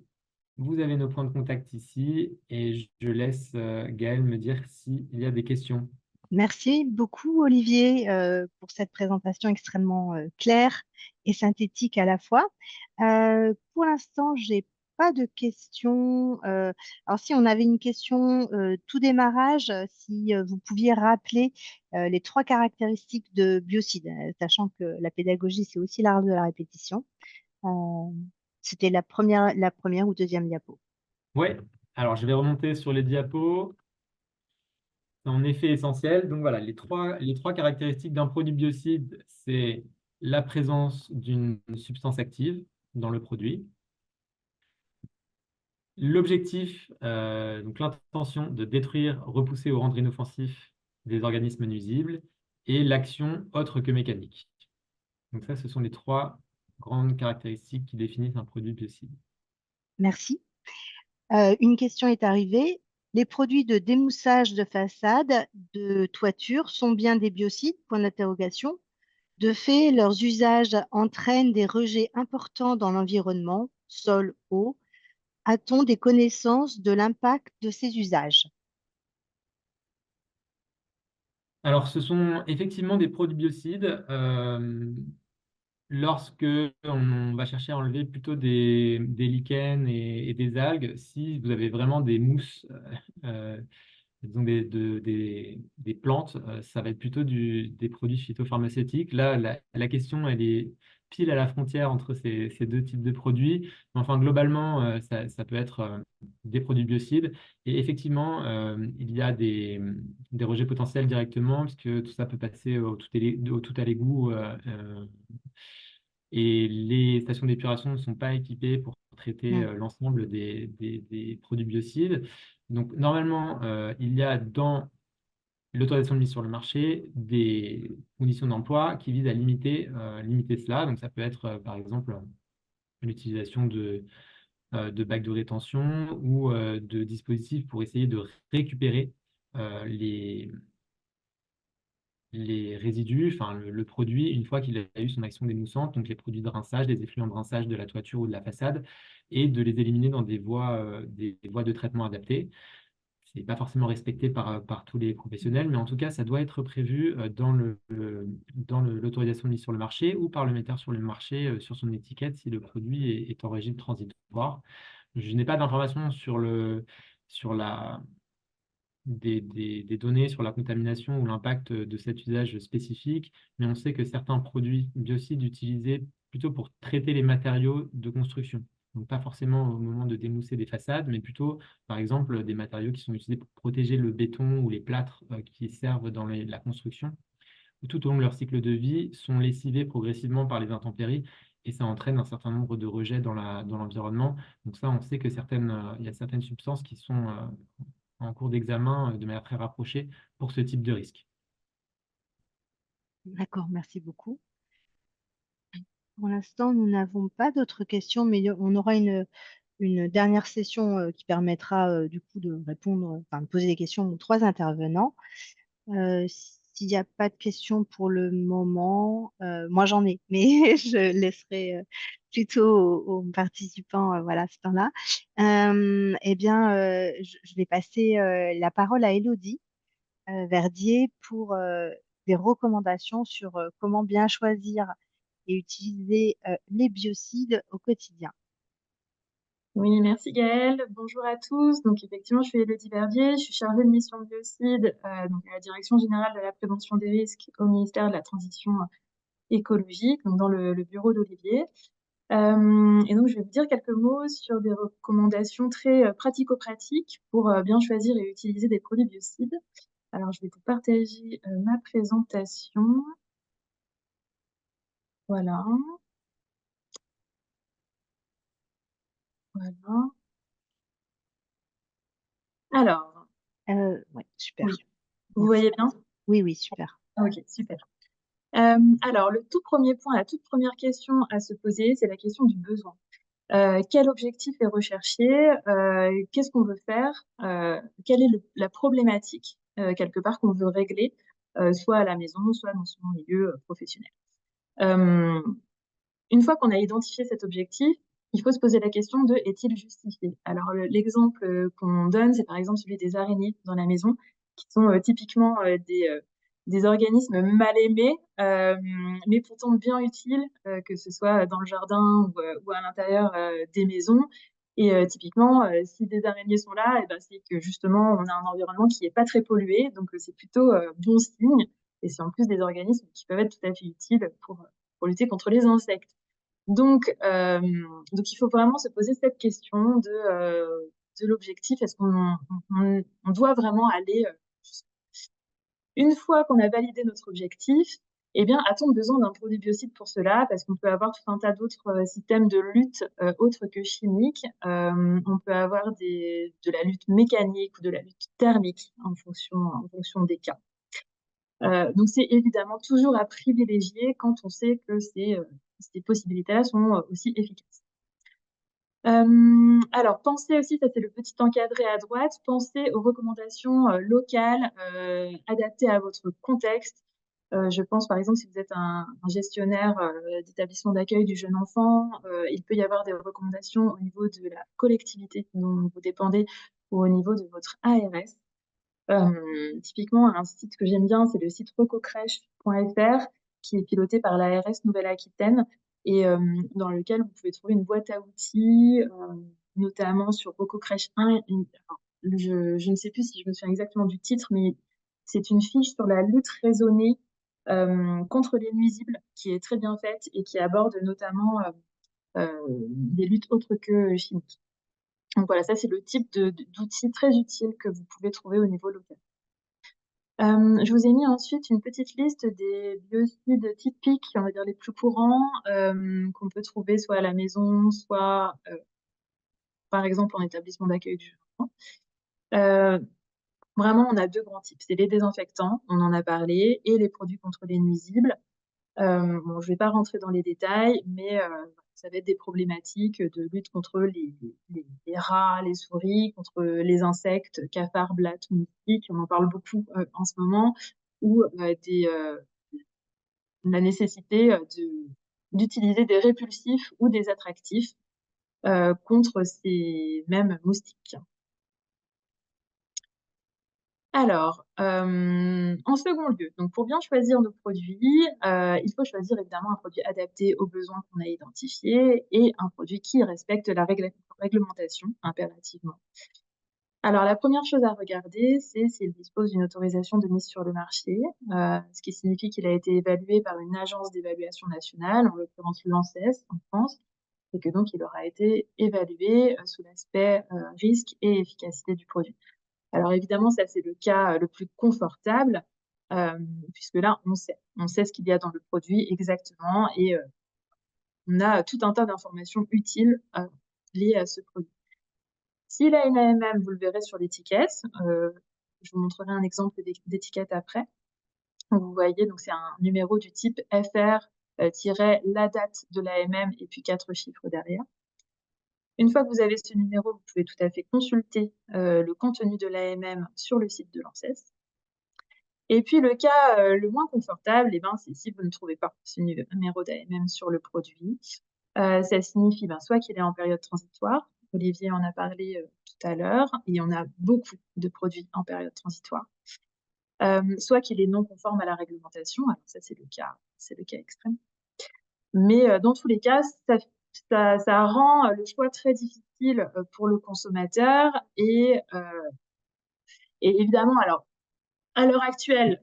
[SPEAKER 2] Vous avez nos points de contact ici et je laisse Gaëlle me dire s'il y a des questions.
[SPEAKER 1] Merci beaucoup, Olivier, pour cette présentation extrêmement claire et synthétique à la fois. Pour l'instant, j'ai pas de questions. Alors, si on avait une question tout démarrage, si vous pouviez rappeler les trois caractéristiques de biocide, sachant que la pédagogie, c'est aussi l'art de la répétition. Euh, C'était la première ou deuxième diapo.
[SPEAKER 2] Oui, alors je vais remonter sur les diapos. C'est en effet essentiel. Donc voilà, les trois caractéristiques d'un produit biocide, c'est la présence d'une substance active dans le produit, l'objectif, donc l'intention de détruire, repousser ou rendre inoffensif des organismes nuisibles, et l'action autre que mécanique. Donc ça, ce sont les trois grandes caractéristiques qui définissent un produit biocide.
[SPEAKER 1] Merci. Une question est arrivée. Les produits de démoussage de façade, de toiture sont bien des biocides? Point d'interrogation. De fait, leurs usages entraînent des rejets importants dans l'environnement, sol, eau. A-t-on des connaissances de l'impact de ces usages?
[SPEAKER 2] Alors, ce sont effectivement des produits biocides. Lorsque on va chercher à enlever plutôt des lichens et des algues, si vous avez vraiment des mousses, disons des plantes, ça va être plutôt des produits phytopharmaceutiques. Là, la question, elle est pile à la frontière entre ces deux types de produits. Mais enfin, globalement, ça peut être des produits biocides. Et effectivement, il y a des rejets potentiels directement, puisque tout ça peut passer au tout à l'égout. Et les stations d'épuration ne sont pas équipées pour traiter
[SPEAKER 1] Hmm.
[SPEAKER 2] l'ensemble des produits biocides. Donc, normalement, il y a dans l'autorisation de mise sur le marché des conditions d'emploi qui visent à limiter cela. Donc, ça peut être, par exemple, l'utilisation de bacs de rétention ou de dispositifs pour essayer de récupérer les résidus, enfin le produit, une fois qu'il a eu son action démoussante, donc les produits de rinçage, les effluents de rinçage de la toiture ou de la façade, et de les éliminer dans des voies de traitement adaptées. Ce n'est pas forcément respecté par tous les professionnels, mais en tout cas, ça doit être prévu dans l'autorisation de mise sur le marché ou par le metteur sur le marché sur son étiquette si le produit est en régime transitoire. Je n'ai pas d'informations sur des données sur la contamination ou l'impact de cet usage spécifique, mais on sait que certains produits biocides utilisés plutôt pour traiter les matériaux de construction. Donc pas forcément au moment de démousser des façades, mais plutôt, par exemple, des matériaux qui sont utilisés pour protéger le béton ou les plâtres qui servent dans la construction, tout au long de leur cycle de vie, sont lessivés progressivement par les intempéries et ça entraîne un certain nombre de rejets dans l'environnement. Donc ça, on sait que il y a certaines substances qui sont en cours d'examen de manière très rapprochée pour ce type de risque.
[SPEAKER 1] D'accord, merci beaucoup. Pour l'instant, nous n'avons pas d'autres questions, mais on aura une dernière session qui permettra du coup de répondre, enfin de poser des questions aux trois intervenants. S'il n'y a pas de questions pour le moment, moi j'en ai, mais je laisserai plutôt aux participants voilà, ce temps-là. Eh bien, je vais passer la parole à Élodie Verdier pour des recommandations sur comment bien choisir et utiliser les biocides au quotidien.
[SPEAKER 3] Oui, merci Gaëlle. Bonjour à tous. Donc effectivement, je suis Élodie Verdier, je suis chargée de mission biocide donc à la Direction générale de la prévention des risques au ministère de la Transition écologique, donc dans le bureau d'Olivier. Et donc je vais vous dire quelques mots sur des recommandations très pratico-pratiques pour bien choisir et utiliser des produits biocides. Alors je vais vous partager ma présentation. Voilà, voilà. Alors,
[SPEAKER 1] Ouais, super.
[SPEAKER 3] oui, vous
[SPEAKER 1] Merci.
[SPEAKER 3] voyez bien?
[SPEAKER 1] Oui, oui, super.
[SPEAKER 3] Ok, super. Alors, le tout premier point, la toute première question à se poser, c'est la question du besoin. Quel objectif est recherché? Qu'est-ce qu'on veut faire? Quelle est la problématique, quelque part, qu'on veut régler, soit à la maison, soit dans son milieu professionnel? Euh, une fois qu'on a identifié cet objectif, il faut se poser la question de est-il justifié? Alors, l'exemple qu'on donne, c'est par exemple celui des araignées dans la maison, qui sont typiquement des organismes mal aimés, mais pourtant bien utiles, que ce soit dans le jardin ou à l'intérieur des maisons. Et typiquement, si des araignées sont là, eh ben, c'est que justement, on a un environnement qui n'est pas très pollué, donc c'est plutôt bon signe. Et c'est en plus des organismes qui peuvent être tout à fait utiles pour lutter contre les insectes. Donc, il faut vraiment se poser cette question de l'objectif. Est-ce qu'on doit vraiment aller une fois qu'on a validé notre objectif, eh bien, a-t-on besoin d'un produit biocide pour cela? Parce qu'on peut avoir tout un tas d'autres systèmes de lutte autres que chimiques. On peut avoir de la lutte mécanique ou de la lutte thermique en fonction des cas. Donc, c'est évidemment toujours à privilégier quand on sait que ces possibilités-là sont aussi efficaces. Alors, pensez aussi, ça c'est le petit encadré à droite, pensez aux recommandations locales adaptées à votre contexte. Je pense par exemple si vous êtes un gestionnaire d'établissement d'accueil du jeune enfant, il peut y avoir des recommandations au niveau de la collectivité dont vous dépendez ou au niveau de votre ARS. Typiquement, un site que j'aime bien, c'est le site recocrèche.fr qui est piloté par l'ARS Nouvelle-Aquitaine et dans lequel vous pouvez trouver une boîte à outils, notamment sur Recocrèche 1. Je ne sais plus si je me souviens exactement du titre, mais c'est une fiche sur la lutte raisonnée contre les nuisibles qui est très bien faite et qui aborde notamment des luttes autres que chimiques. Donc voilà, ça c'est le type d'outils très utiles que vous pouvez trouver au niveau local. Je vous ai mis ensuite une petite liste des biocides typiques, on va dire les plus courants, qu'on peut trouver soit à la maison, soit par exemple en établissement d'accueil du jeune enfant. Vraiment, on a deux grands types. C'est les désinfectants, on en a parlé, et les produits contre les nuisibles. Bon, je vais pas rentrer dans les détails, mais ça va être des problématiques de lutte contre les rats, les souris, contre les insectes, cafards, blattes, moustiques, on en parle beaucoup en ce moment, ou la nécessité d'utiliser des répulsifs ou des attractifs contre ces mêmes moustiques. Alors, en second lieu, donc pour bien choisir nos produits, il faut choisir évidemment un produit adapté aux besoins qu'on a identifiés et un produit qui respecte la réglementation impérativement. Alors, la première chose à regarder, c'est s'il dispose d'une autorisation de mise sur le marché, ce qui signifie qu'il a été évalué par une agence d'évaluation nationale, en l'occurrence l'ANSES en France, et que donc il aura été évalué sous l'aspect risque et efficacité du produit. Alors évidemment, ça c'est le cas le plus confortable, puisque là, on sait ce qu'il y a dans le produit exactement et on a tout un tas d'informations utiles liées à ce produit. S'il a une AMM, vous le verrez sur l'étiquette. Je vous montrerai un exemple d'étiquette après. Vous voyez, donc c'est un numéro du type FR la date de l'AMM et puis 4 chiffres derrière. Une fois que vous avez ce numéro, vous pouvez tout à fait consulter le contenu de l'AMM sur le site de l'ANSES. Et puis le cas le moins confortable, c'est si vous ne trouvez pas ce numéro d'AMM sur le produit. Ça signifie soit qu'il est en période transitoire. Olivier en a parlé tout à l'heure. Il y en a beaucoup de produits en période transitoire. Soit qu'il est non conforme à la réglementation. Alors ça, c'est le cas extrême. Mais dans tous les cas, ça rend le choix très difficile pour le consommateur. Et évidemment, alors, à l'heure actuelle,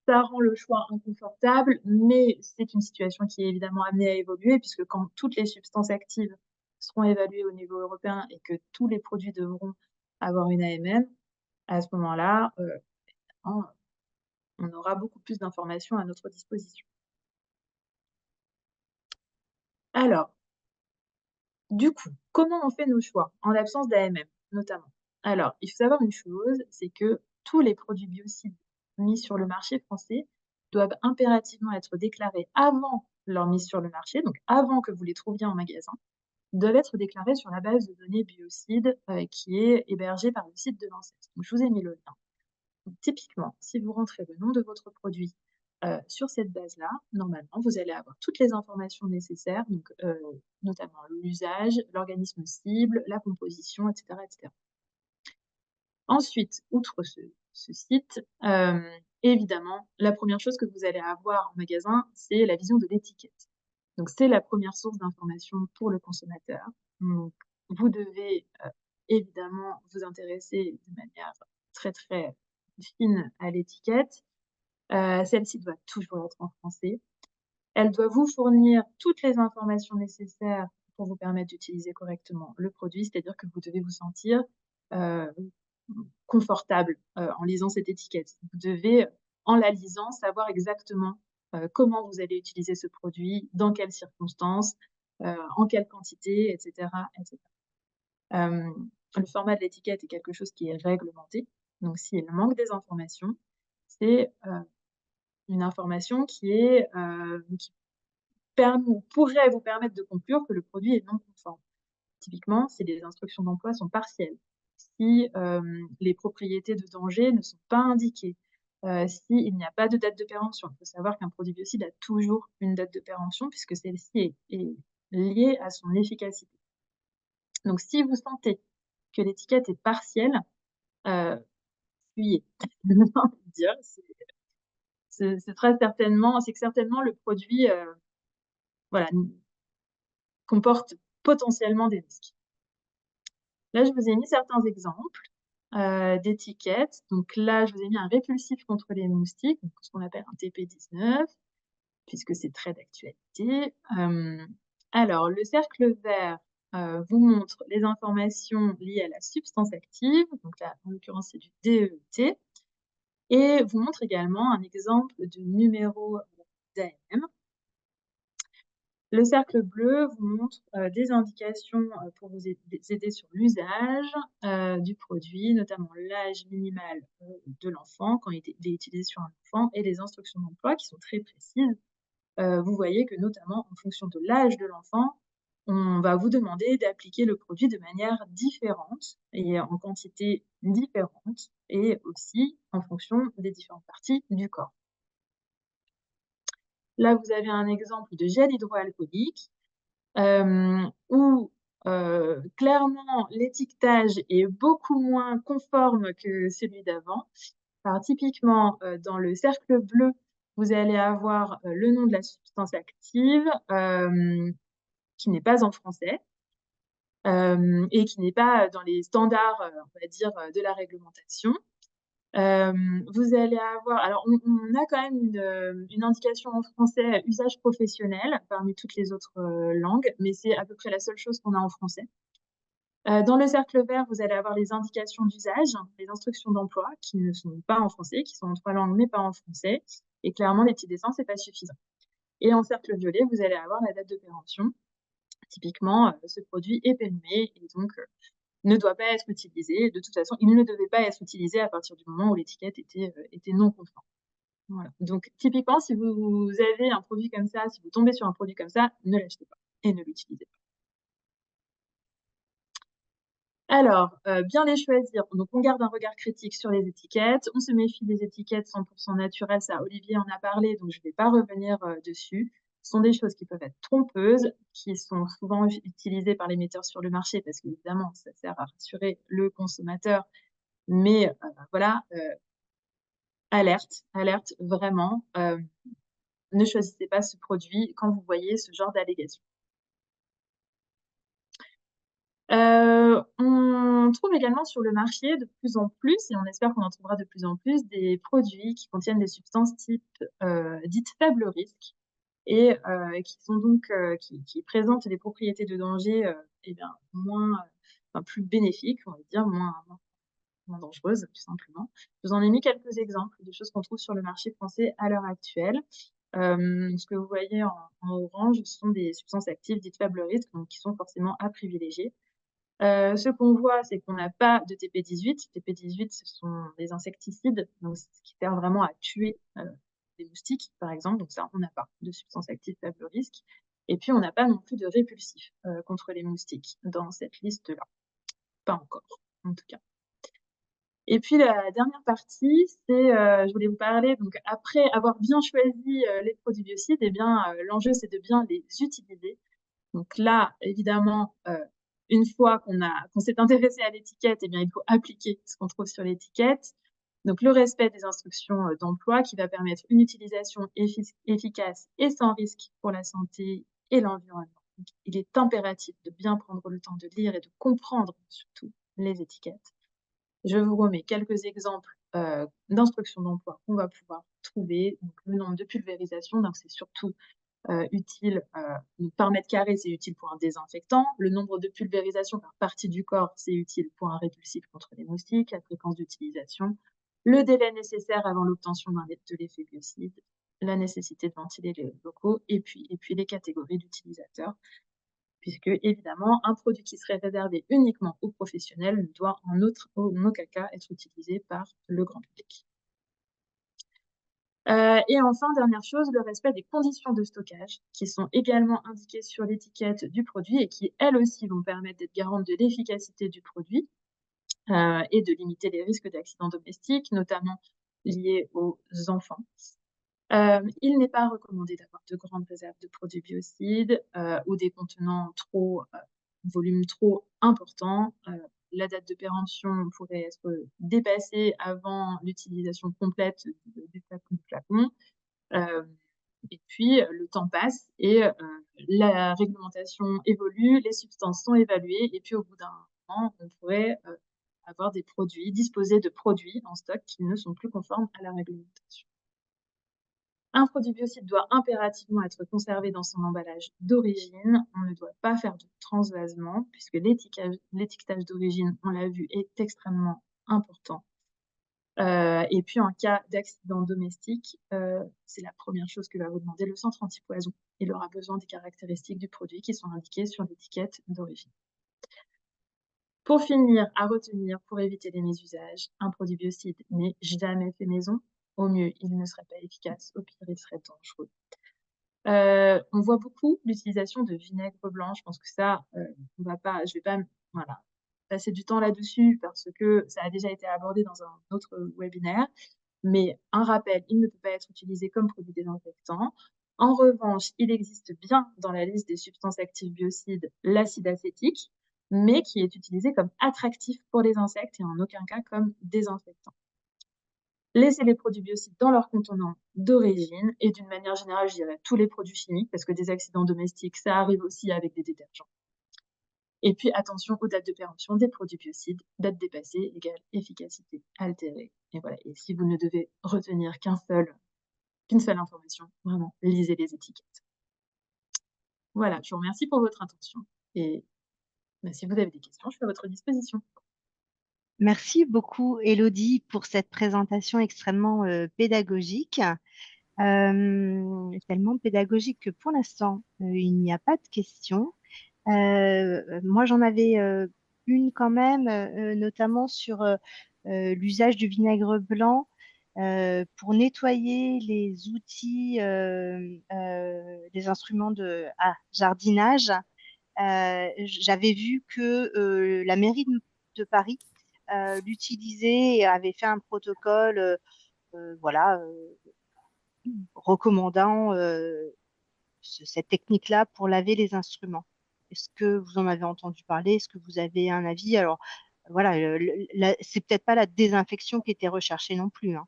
[SPEAKER 3] ça rend le choix inconfortable, mais c'est une situation qui est évidemment amenée à évoluer, puisque quand toutes les substances actives seront évaluées au niveau européen et que tous les produits devront avoir une AMM, à ce moment-là, on aura beaucoup plus d'informations à notre disposition. Alors, du coup, comment on fait nos choix en l'absence d'AMM, notamment? Alors, il faut savoir une chose, c'est que tous les produits biocides mis sur le marché français doivent impérativement être déclarés avant leur mise sur le marché, donc avant que vous les trouviez en magasin, doivent être déclarés sur la base de données biocides qui est hébergée par le site de l'ANSES. Donc, je vous ai mis le lien. Donc, typiquement, si vous rentrez le nom de votre produit sur cette base-là, normalement, vous allez avoir toutes les informations nécessaires, donc, notamment l'usage, l'organisme cible, la composition, etc. etc. Ensuite, outre ce site, évidemment, la première chose que vous allez avoir en magasin, c'est la vision de l'étiquette. Donc, c'est la première source d'information pour le consommateur. Donc, vous devez évidemment vous intéresser de manière très, très fine à l'étiquette. Celle-ci doit toujours être en français. Elle doit vous fournir toutes les informations nécessaires pour vous permettre d'utiliser correctement le produit, c'est-à-dire que vous devez vous sentir confortable en lisant cette étiquette. Vous devez, en la lisant, savoir exactement comment vous allez utiliser ce produit, dans quelles circonstances, en quelle quantité, etc. etc. Le format de l'étiquette est quelque chose qui est réglementé. Donc, s'il manque des informations, c'est une information qui pourrait vous permettre de conclure que le produit est non conforme. typiquement, si les instructions d'emploi sont partielles, si les propriétés de danger ne sont pas indiquées, s'il n'y a pas de date de péremption. Il faut savoir qu'un produit biocide a toujours une date de péremption puisque celle-ci est liée à son efficacité. Donc, si vous sentez que l'étiquette est partielle, fuyez. J'ai envie de dire, c'est très certainement, c'est que certainement le produit voilà, comporte potentiellement des risques. Là, je vous ai mis certains exemples d'étiquettes. Donc là, je vous ai mis un répulsif contre les moustiques, donc ce qu'on appelle un TP19, puisque c'est très d'actualité. Alors, le cercle vert vous montre les informations liées à la substance active, donc là, en l'occurrence, c'est du DEET, et vous montre également un exemple de numéro d'AMM. Le cercle bleu vous montre des indications pour vous aider sur l'usage du produit, notamment l'âge minimal de l'enfant quand il est utilisé sur un enfant et les instructions d'emploi qui sont très précises. Vous voyez que notamment en fonction de l'âge de l'enfant, on va vous demander d'appliquer le produit de manière différente et en quantité différente et aussi en fonction des différentes parties du corps. Là, vous avez un exemple de gel hydroalcoolique où clairement l'étiquetage est beaucoup moins conforme que celui d'avant. Alors typiquement, dans le cercle bleu, vous allez avoir le nom de la substance active qui n'est pas en français et qui n'est pas dans les standards, on va dire, de la réglementation. Vous allez avoir, alors on a quand même une indication en français usage professionnel parmi toutes les autres langues, mais c'est à peu près la seule chose qu'on a en français. Dans le cercle vert, vous allez avoir les indications d'usage, les instructions d'emploi qui ne sont pas en français, qui sont en 3 langues mais pas en français. Et clairement, les petits dessins, c'est pas suffisant. Et en cercle violet, vous allez avoir la date de péremption. Typiquement, ce produit est périmé et donc ne doit pas être utilisé. De toute façon, il ne devait pas être utilisé à partir du moment où l'étiquette était non conforme. Voilà. Donc, typiquement, si vous avez un produit comme ça, si vous tombez sur un produit comme ça, ne l'achetez pas et ne l'utilisez pas. Alors, bien les choisir. Donc, on garde un regard critique sur les étiquettes. On se méfie des étiquettes 100% naturelles. Ça, Olivier en a parlé, donc je ne vais pas revenir dessus. Ce sont des choses qui peuvent être trompeuses, qui sont souvent utilisées par les metteurs sur le marché parce qu'évidemment, ça sert à rassurer le consommateur. Mais voilà, alerte vraiment. Ne choisissez pas ce produit quand vous voyez ce genre d'allégations. On trouve également sur le marché de plus en plus, et on espère qu'on en trouvera de plus en plus, des produits qui contiennent des substances dites faible risque et qui sont donc qui présentent des propriétés de danger eh bien, plus bénéfiques, on va dire, moins dangereuses, tout simplement. Je vous en ai mis quelques exemples de choses qu'on trouve sur le marché français à l'heure actuelle. Ce que vous voyez en orange, ce sont des substances actives dites faible risque, donc qui sont forcément à privilégier. Ce qu'on voit, c'est qu'on n'a pas de TP18. TP18, ce sont des insecticides, donc ce qui sert vraiment à tuer des moustiques, par exemple. Donc ça, on n'a pas de substance active faible risque. Et puis, on n'a pas non plus de répulsif contre les moustiques dans cette liste-là. Pas encore, en tout cas. Et puis, la dernière partie, c'est, je voulais vous parler, donc après avoir bien choisi les produits biocides, eh bien, l'enjeu, c'est de bien les utiliser. Donc là, évidemment, une fois qu'on s'est intéressé à l'étiquette, eh bien, il faut appliquer ce qu'on trouve sur l'étiquette. Donc, le respect des instructions d'emploi qui va permettre une utilisation efficace et sans risque pour la santé et l'environnement. Il est impératif de bien prendre le temps de lire et de comprendre surtout les étiquettes. Je vous remets quelques exemples d'instructions d'emploi qu'on va pouvoir trouver. Donc, le nombre de pulvérisation, donc c'est surtout utile par mètre carré, c'est utile pour un désinfectant. Le nombre de pulvérisations par partie du corps, c'est utile pour un répulsif contre les moustiques, la fréquence d'utilisation, le délai nécessaire avant l'obtention de l'effet biocide, la nécessité de ventiler les locaux et puis les catégories d'utilisateurs, puisque évidemment, un produit qui serait réservé uniquement aux professionnels ne doit en aucun cas être utilisé par le grand public. Et enfin, dernière chose, le respect des conditions de stockage qui sont également indiquées sur l'étiquette du produit et qui, elles aussi, vont permettre d'être garantes de l'efficacité du produit et de limiter les risques d'accidents domestiques, notamment liés aux enfants. Il n'est pas recommandé d'avoir de grandes réserves de produits biocides ou des contenants volume trop important. La date de péremption pourrait être dépassée avant l'utilisation complète du flacon. Et puis, le temps passe et la réglementation évolue, les substances sont évaluées et puis au bout d'un moment, on pourrait avoir disposer de produits en stock qui ne sont plus conformes à la réglementation. Un produit biocide doit impérativement être conservé dans son emballage d'origine. On ne doit pas faire de transvasement puisque l'étiquetage d'origine, on l'a vu, est extrêmement important. Et puis, en cas d'accident domestique, c'est la première chose que va vous demander le centre antipoison. Il aura besoin des caractéristiques du produit qui sont indiquées sur l'étiquette d'origine. Pour finir, à retenir, pour éviter les mésusages, un produit biocide n'est jamais fait maison. Au mieux, il ne serait pas efficace. Au pire, il serait dangereux. On voit beaucoup l'utilisation de vinaigre blanc. Je pense que ça, je vais pas passer du temps là-dessus parce que ça a déjà été abordé dans un autre webinaire. Mais un rappel, il ne peut pas être utilisé comme produit désinfectant. En revanche, il existe bien dans la liste des substances actives biocides l'acide acétique, mais qui est utilisé comme attractif pour les insectes et en aucun cas comme désinfectant. Laissez les produits biocides dans leur contenant d'origine et d'une manière générale, je dirais tous les produits chimiques parce que des accidents domestiques, ça arrive aussi avec des détergents. Et puis attention aux dates de péremption des produits biocides, date dépassée égale efficacité altérée. Et voilà. Et si vous ne devez retenir qu'une seule information, vraiment, lisez les étiquettes. Voilà, je vous remercie pour votre attention. Et si vous avez des questions, je suis à votre disposition.
[SPEAKER 1] Merci beaucoup, Élodie, pour cette présentation extrêmement pédagogique. Tellement pédagogique que pour l'instant, il n'y a pas de questions. Moi, j'en avais une quand même, notamment sur l'usage du vinaigre blanc pour nettoyer les outils, les instruments de jardinage. J'avais vu que la mairie de Paris l'utilisait et avait fait un protocole, voilà, recommandant cette technique-là pour laver les instruments. Est-ce que vous en avez entendu parler? Est-ce que vous avez un avis? Alors, voilà, c'est peut-être pas la désinfection qui était recherchée non plus, hein.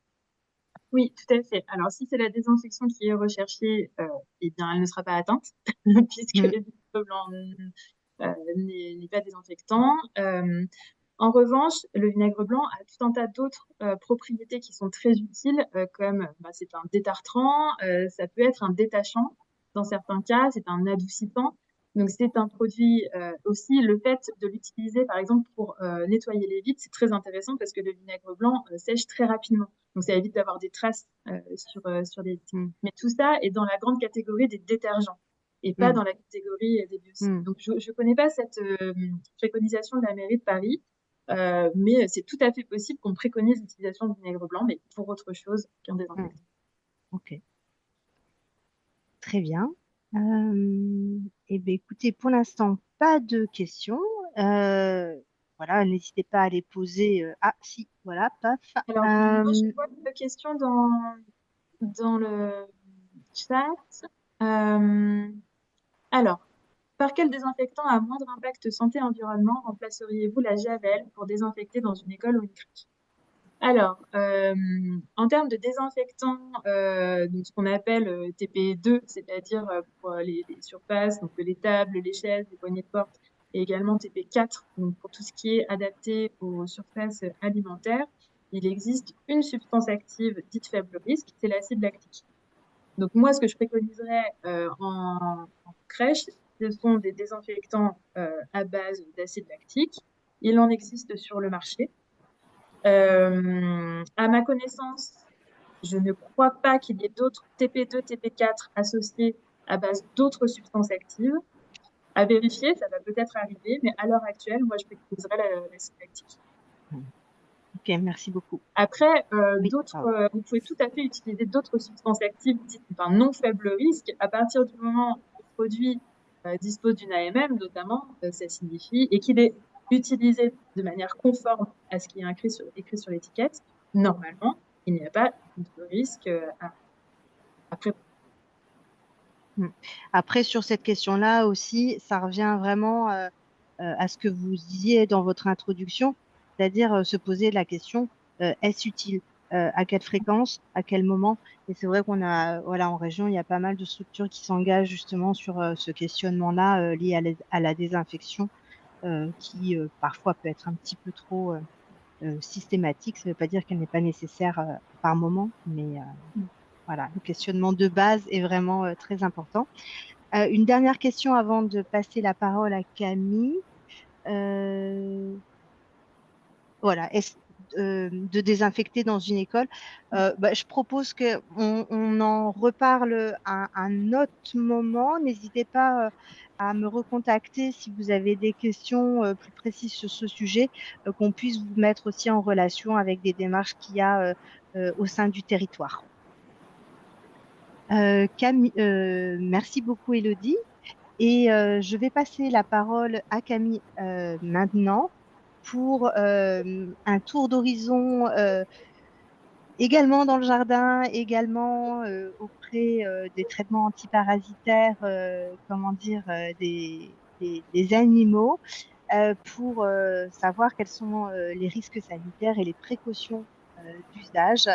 [SPEAKER 3] Oui, tout à fait. Alors, si c'est la désinfection qui est recherchée, eh bien, elle ne sera pas atteinte, puisque le vinaigre blanc n'est pas désinfectant. En revanche, le vinaigre blanc a tout un tas d'autres propriétés qui sont très utiles, comme c'est un détartrant, ça peut être un détachant dans certains cas, c'est un adoucissant. Donc, c'est un produit aussi, le fait de l'utiliser, par exemple, pour nettoyer les vitres, c'est très intéressant parce que le vinaigre blanc sèche très rapidement. Donc, ça évite d'avoir des traces sur les vitres. Mais tout ça est dans la grande catégorie des détergents et pas dans la catégorie des biocides. Donc, je ne connais pas cette préconisation de la mairie de Paris, mais c'est tout à fait possible qu'on préconise l'utilisation du vinaigre blanc, mais pour autre chose qu'un désinfectant.
[SPEAKER 1] Ok. Très bien. Eh bien, écoutez, pour l'instant, pas de questions. Voilà, n'hésitez pas à les poser. Ah, si, voilà, paf.
[SPEAKER 3] Alors, moi, je vois une question dans le chat. Alors, par quel désinfectant à moindre impact santé-environnement remplaceriez-vous la javel pour désinfecter dans une école ou une crèche? Alors, en termes de désinfectant, donc ce qu'on appelle TP2, c'est-à-dire pour les surfaces, donc les tables, les chaises, les poignées de porte, et également TP4, donc pour tout ce qui est adapté aux surfaces alimentaires, il existe une substance active dite faible risque, c'est l'acide lactique. Donc moi, ce que je préconiserais en crèche, ce sont des désinfectants à base d'acide lactique. Il en existe sur le marché. À ma connaissance, je ne crois pas qu'il y ait d'autres TP2, TP4 associés à base d'autres substances actives. À vérifier, ça va peut-être arriver, mais à l'heure actuelle, moi, je préconiserais l'acide lactique.
[SPEAKER 1] Ok, merci beaucoup.
[SPEAKER 3] Après,
[SPEAKER 1] Oui, pardon.
[SPEAKER 3] vous pouvez tout à fait utiliser d'autres substances actives dites d'un non faible risque. À partir du moment où le produit dispose d'une AMM, notamment, ça signifie, et qu'il est utilisé de manière conforme à ce qui est écrit sur l'étiquette, normalement, il n'y a pas de risque à prévoir.
[SPEAKER 1] Après, sur cette question-là aussi, ça revient vraiment à ce que vous disiez dans votre introduction, c'est-à-dire se poser la question, est-ce utile? À quelle fréquence? À quel moment? Et c'est vrai qu'on a, voilà, en région, il y a pas mal de structures qui s'engagent justement sur ce questionnement-là lié à la désinfection, qui parfois peut être un petit peu trop systématique. Ça ne veut pas dire qu'elle n'est pas nécessaire par moment, mais voilà, le questionnement de base est vraiment très important. Une dernière question avant de passer la parole à Camille. Euh, voilà, de désinfecter dans une école. Bah, je propose que on en reparle à un autre moment. N'hésitez pas à me recontacter si vous avez des questions plus précises sur ce sujet, qu'on puisse vous mettre aussi en relation avec des démarches qu'il y a au sein du territoire. Merci beaucoup, Elodie. Et je vais passer la parole à Camille maintenant pour un tour d'horizon également dans le jardin, également auprès des traitements antiparasitaires, comment dire, des animaux, pour savoir quels sont les risques sanitaires et les précautions d'usage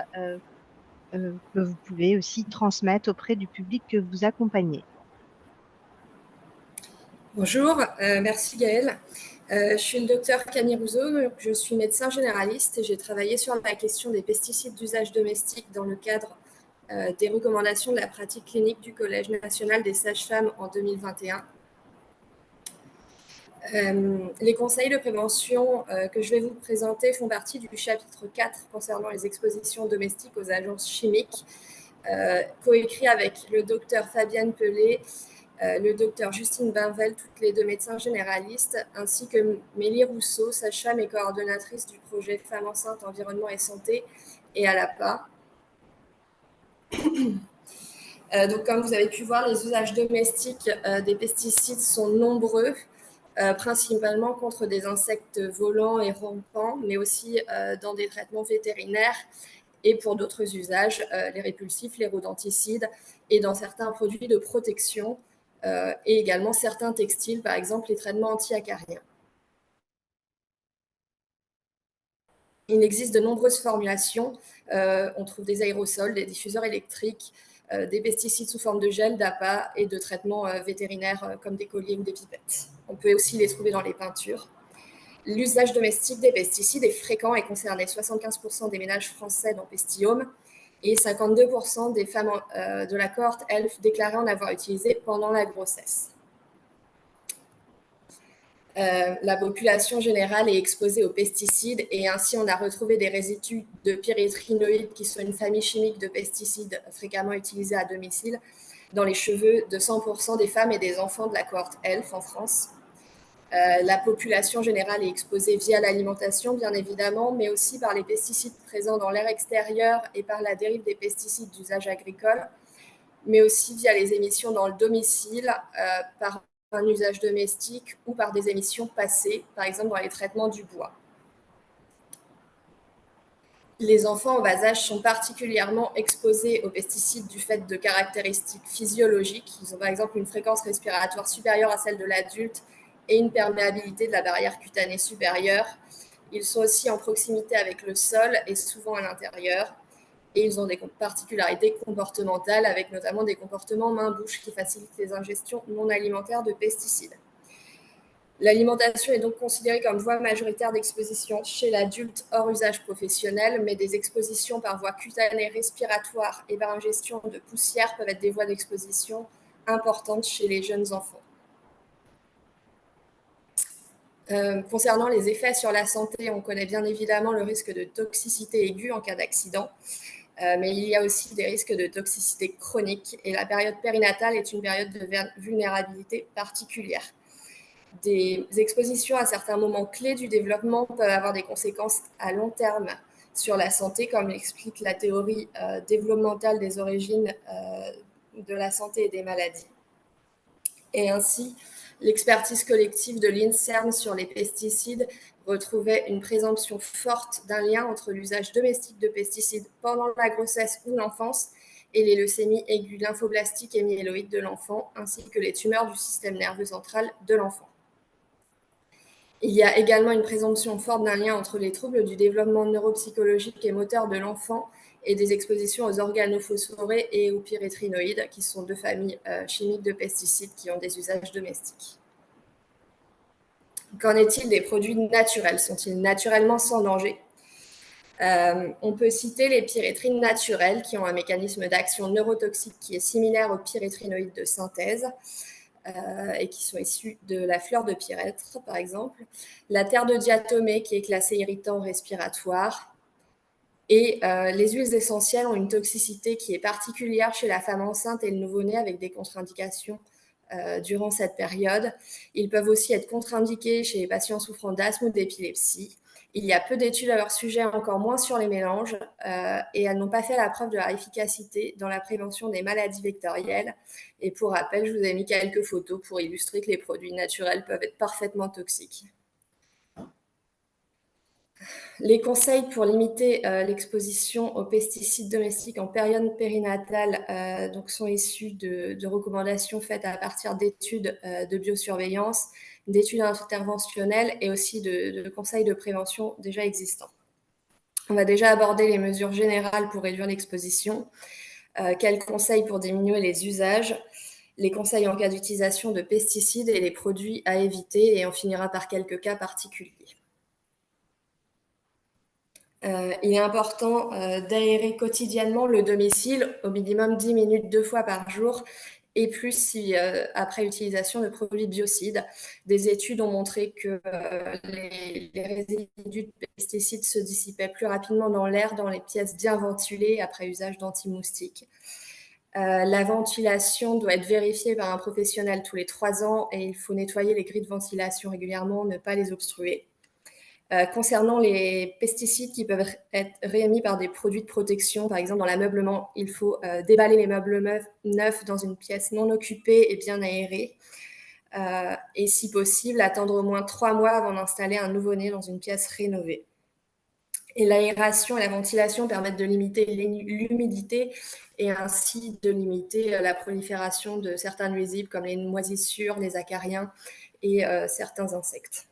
[SPEAKER 1] que vous pouvez aussi transmettre auprès du public que vous accompagnez.
[SPEAKER 4] Bonjour, merci Gaëlle. Je suis le docteur Camille Rousseau, je suis médecin généraliste et j'ai travaillé sur la question des pesticides d'usage domestique dans le cadre des recommandations de la pratique clinique du Collège national des sages-femmes en 2021. Les conseils de prévention que je vais vous présenter font partie du chapitre 4 concernant les expositions domestiques aux agents chimiques, coécrit avec le docteur Fabienne Pelé, le docteur Justine Bainvel, toutes les deux médecins généralistes, ainsi que Mélie Rousseau, sage-femme et coordonnatrice du projet Femmes enceintes, environnement et santé, et à l'APA. Donc, comme vous avez pu voir, les usages domestiques des pesticides sont nombreux, principalement contre des insectes volants et rampants, mais aussi dans des traitements vétérinaires et pour d'autres usages, les répulsifs, les rodenticides et dans certains produits de protection et également certains textiles, par exemple les traitements anti-acariens. Il existe de nombreuses formulations. On trouve des aérosols, des diffuseurs électriques, des pesticides sous forme de gel, d'appât et de traitements vétérinaires comme des colliers ou des pipettes. On peut aussi les trouver dans les peintures. L'usage domestique des pesticides est fréquent et concerne 75% des ménages français dans Pestihome et 52% des femmes de la cohorte ELF déclaraient en avoir utilisé pendant la grossesse. La population générale est exposée aux pesticides et ainsi on a retrouvé des résidus de pyréthrinoïdes qui sont une famille chimique de pesticides fréquemment utilisés à domicile dans les cheveux de 100% des femmes et des enfants de la cohorte ELF en France. La population générale est exposée via l'alimentation, bien évidemment, mais aussi par les pesticides présents dans l'air extérieur et par la dérive des pesticides d'usage agricole, mais aussi via les émissions dans le domicile, par un usage domestique ou par des émissions passées, par exemple dans les traitements du bois. Les enfants en bas âge sont particulièrement exposés aux pesticides du fait de caractéristiques physiologiques. Ils ont par exemple une fréquence respiratoire supérieure à celle de l'adulte et une perméabilité de la barrière cutanée supérieure. Ils sont aussi en proximité avec le sol et souvent à l'intérieur. Et ils ont des particularités comportementales avec notamment des comportements main-bouche qui facilitent les ingestions non alimentaires de pesticides. L'alimentation est donc considérée comme voie majoritaire d'exposition chez l'adulte hors usage professionnel, mais des expositions par voie cutanée, respiratoire et par ingestion de poussière peuvent être des voies d'exposition importantes chez les jeunes enfants. Concernant les effets sur la santé, on connaît bien évidemment le risque de toxicité aiguë en cas d'accident, mais il y a aussi des risques de toxicité chronique et la période périnatale est une période de vulnérabilité particulière. Des expositions à certains moments clés du développement peuvent avoir des conséquences à long terme sur la santé, comme l'explique la théorie développementale des origines de la santé et des maladies. Et ainsi, l'expertise collective de l'INSERM sur les pesticides retrouvait une présomption forte d'un lien entre l'usage domestique de pesticides pendant la grossesse ou l'enfance et les leucémies aiguës lymphoblastiques et myéloïdes de l'enfant, ainsi que les tumeurs du système nerveux central de l'enfant. Il y a également une présomption forte d'un lien entre les troubles du développement neuropsychologique et moteur de l'enfant et des expositions aux organophosphorés et aux pyréthrinoïdes, qui sont deux familles chimiques de pesticides qui ont des usages domestiques. Qu'en est-il des produits naturels? Sont-ils naturellement sans danger? On peut citer les pyréthrines naturelles qui ont un mécanisme d'action neurotoxique qui est similaire aux pyréthrinoïdes de synthèse et qui sont issus de la fleur de pyrètre, par exemple. La terre de diatomée qui est classée irritant respiratoire. Et les huiles essentielles ont une toxicité qui est particulière chez la femme enceinte et le nouveau-né avec des contre-indications durant cette période. Ils peuvent aussi être contre-indiqués chez les patients souffrant d'asthme ou d'épilepsie. Il y a peu d'études à leur sujet, encore moins sur les mélanges, et elles n'ont pas fait la preuve de leur efficacité dans la prévention des maladies vectorielles. Et pour rappel, je vous ai mis quelques photos pour illustrer que les produits naturels peuvent être parfaitement toxiques. Les conseils pour limiter l'exposition aux pesticides domestiques en période périnatale sont issus de recommandations faites à partir d'études de biosurveillance, d'études interventionnelles et aussi de conseils de prévention déjà existants. On va déjà aborder les mesures générales pour réduire l'exposition, quels conseils pour diminuer les usages, les conseils en cas d'utilisation de pesticides et les produits à éviter, et on finira par quelques cas particuliers. Il est important d'aérer quotidiennement le domicile, au minimum 10 minutes 2 fois par jour, et plus si après utilisation de produits biocides. Des études ont montré que les résidus de pesticides se dissipaient plus rapidement dans l'air dans les pièces bien ventilées après usage d'anti-moustiques. La ventilation doit être vérifiée par un professionnel tous les 3 ans et il faut nettoyer les grilles de ventilation régulièrement, ne pas les obstruer. Concernant les pesticides qui peuvent être réémis par des produits de protection, par exemple dans l'ameublement, il faut déballer les meubles neufs dans une pièce non occupée et bien aérée. Et si possible, attendre au moins 3 mois avant d'installer un nouveau-né dans une pièce rénovée. Et l'aération et la ventilation permettent de limiter l'humidité et ainsi de limiter la prolifération de certains nuisibles comme les moisissures, les acariens et certains insectes.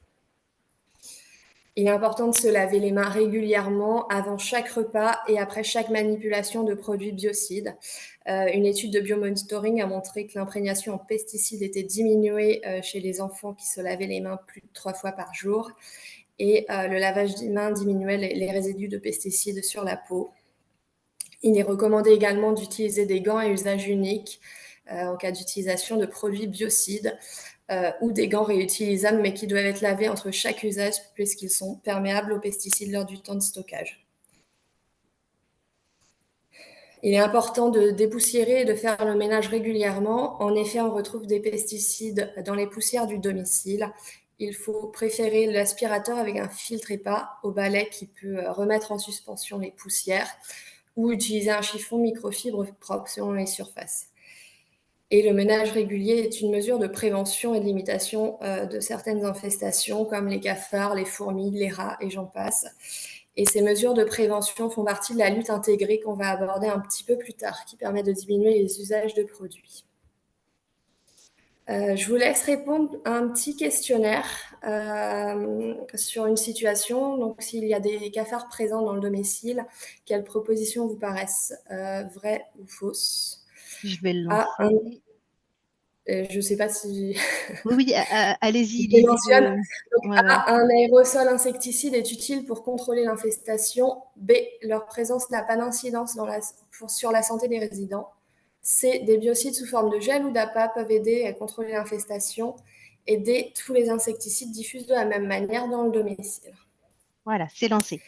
[SPEAKER 4] Il est important de se laver les mains régulièrement avant chaque repas et après chaque manipulation de produits biocides. Une étude de biomonitoring a montré que l'imprégnation en pesticides était diminuée chez les enfants qui se lavaient les mains plus de 3 fois par jour. Et le lavage des mains diminuait les résidus de pesticides sur la peau. Il est recommandé également d'utiliser des gants à usage unique en cas d'utilisation de produits biocides. Ou des gants réutilisables, mais qui doivent être lavés entre chaque usage puisqu'ils sont perméables aux pesticides lors du temps de stockage. Il est important de dépoussiérer et de faire le ménage régulièrement. En effet, on retrouve des pesticides dans les poussières du domicile. Il faut préférer l'aspirateur avec un filtre EPA au balai qui peut remettre en suspension les poussières ou utiliser un chiffon microfibre propre selon les surfaces. Et le ménage régulier est une mesure de prévention et de limitation de certaines infestations comme les cafards, les fourmis, les rats et j'en passe. Et ces mesures de prévention font partie de la lutte intégrée qu'on va aborder un petit peu plus tard, qui permet de diminuer les usages de produits. Je vous laisse répondre à un petit questionnaire sur une situation. Donc, s'il y a des cafards présents dans le domicile, quelles propositions vous paraissent vraies ou fausses?
[SPEAKER 1] Je vais le lancer.
[SPEAKER 4] Je ne sais pas si...
[SPEAKER 1] Oui, allez-y.
[SPEAKER 4] A, un aérosol insecticide est utile pour contrôler l'infestation. B, leur présence n'a pas d'incidence sur la santé des résidents. C, des biocides sous forme de gel ou d'appât peuvent aider à contrôler l'infestation. Et D, tous les insecticides diffusent de la même manière dans le domicile.
[SPEAKER 1] Voilà, c'est lancé.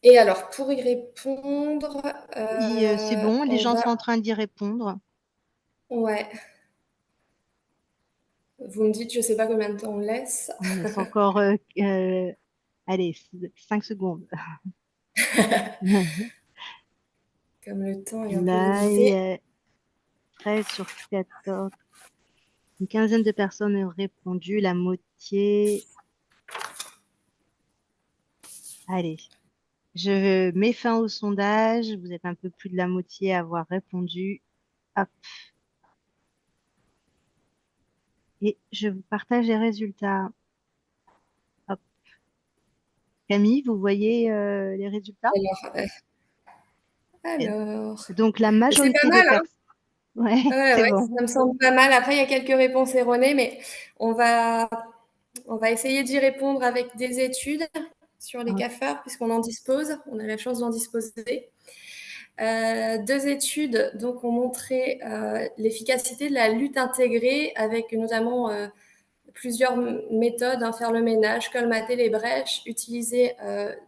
[SPEAKER 4] Et alors, pour y répondre...
[SPEAKER 1] c'est bon, les gens sont en train d'y répondre.
[SPEAKER 4] Ouais. Vous me dites, je ne sais pas combien de temps on laisse.
[SPEAKER 1] On laisse encore, allez, 5 secondes.
[SPEAKER 4] Comme le temps est un peu
[SPEAKER 1] Là, il y
[SPEAKER 4] limité.
[SPEAKER 1] a 13 sur 14. Une quinzaine de personnes ont répondu, la moitié. Allez, je mets fin au sondage. Vous êtes un peu plus de la moitié à avoir répondu. Hop. Et je vous partage les résultats. Hop. Camille, vous voyez les résultats? Et
[SPEAKER 4] Alors,
[SPEAKER 1] donc, la
[SPEAKER 4] c'est pas
[SPEAKER 1] majorité des
[SPEAKER 4] mal, hein?
[SPEAKER 1] personnes. Ouais,
[SPEAKER 4] Ouais,
[SPEAKER 1] c'est
[SPEAKER 4] ouais,
[SPEAKER 1] bon.
[SPEAKER 4] ça me semble pas mal. Après, il y a quelques réponses erronées, mais on va, on va essayer d'y répondre avec des études sur les
[SPEAKER 1] Ok.
[SPEAKER 4] cafards, puisqu'on en dispose. On a la chance d'en disposer. 2 études donc, ont montré l'efficacité de la lutte intégrée avec notamment plusieurs méthodes, hein, faire le ménage, colmater les brèches, utiliser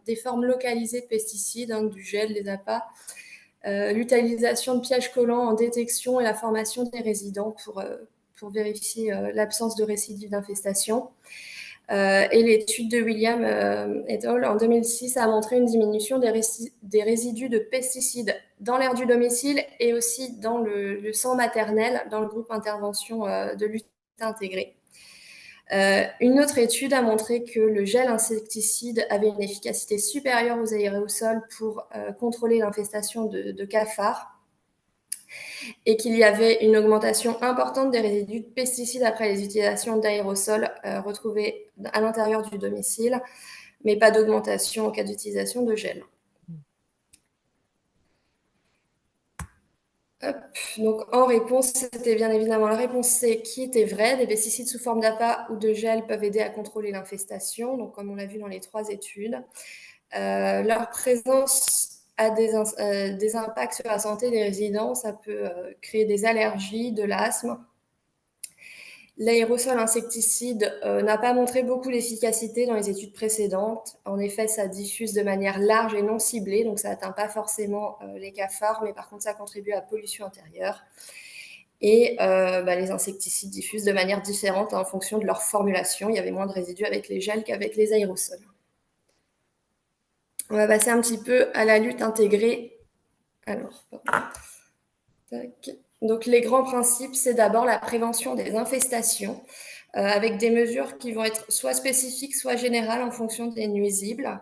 [SPEAKER 4] des formes localisées de pesticides, hein, du gel, des appâts, l'utilisation de pièges collants en détection et la formation des résidents pour vérifier l'absence de récidive d'infestation. Et l'étude de William et al. En 2006 a montré une diminution des résidus de pesticides dans l'air du domicile et aussi dans le sang maternel, dans le groupe intervention de lutte intégrée. Une autre étude a montré que le gel insecticide avait une efficacité supérieure aux aérosols pour contrôler l'infestation de cafards et qu'il y avait une augmentation importante des résidus de pesticides après les utilisations d'aérosols retrouvés à l'intérieur du domicile, mais pas d'augmentation en cas d'utilisation de gel. Hop. Donc, en réponse, c'était bien évidemment la réponse C qui était vraie. Des pesticides sous forme d'appât ou de gel peuvent aider à contrôler l'infestation, donc comme on l'a vu dans les 3 études. Leur présence a des impacts sur la santé des résidents. Ça peut créer des allergies, de l'asthme. L'aérosol insecticide n'a pas montré beaucoup d'efficacité dans les études précédentes. En effet, ça diffuse de manière large et non ciblée, donc ça n'atteint pas forcément les cafards, mais par contre, ça contribue à la pollution intérieure. Et les insecticides diffusent de manière différente en fonction de leur formulation. Il y avait moins de résidus avec les gels qu'avec les aérosols. On va passer un petit peu à la lutte intégrée. Alors, tac. Donc, les grands principes, c'est d'abord la prévention des infestations, avec des mesures qui vont être soit spécifiques, soit générales en fonction des nuisibles.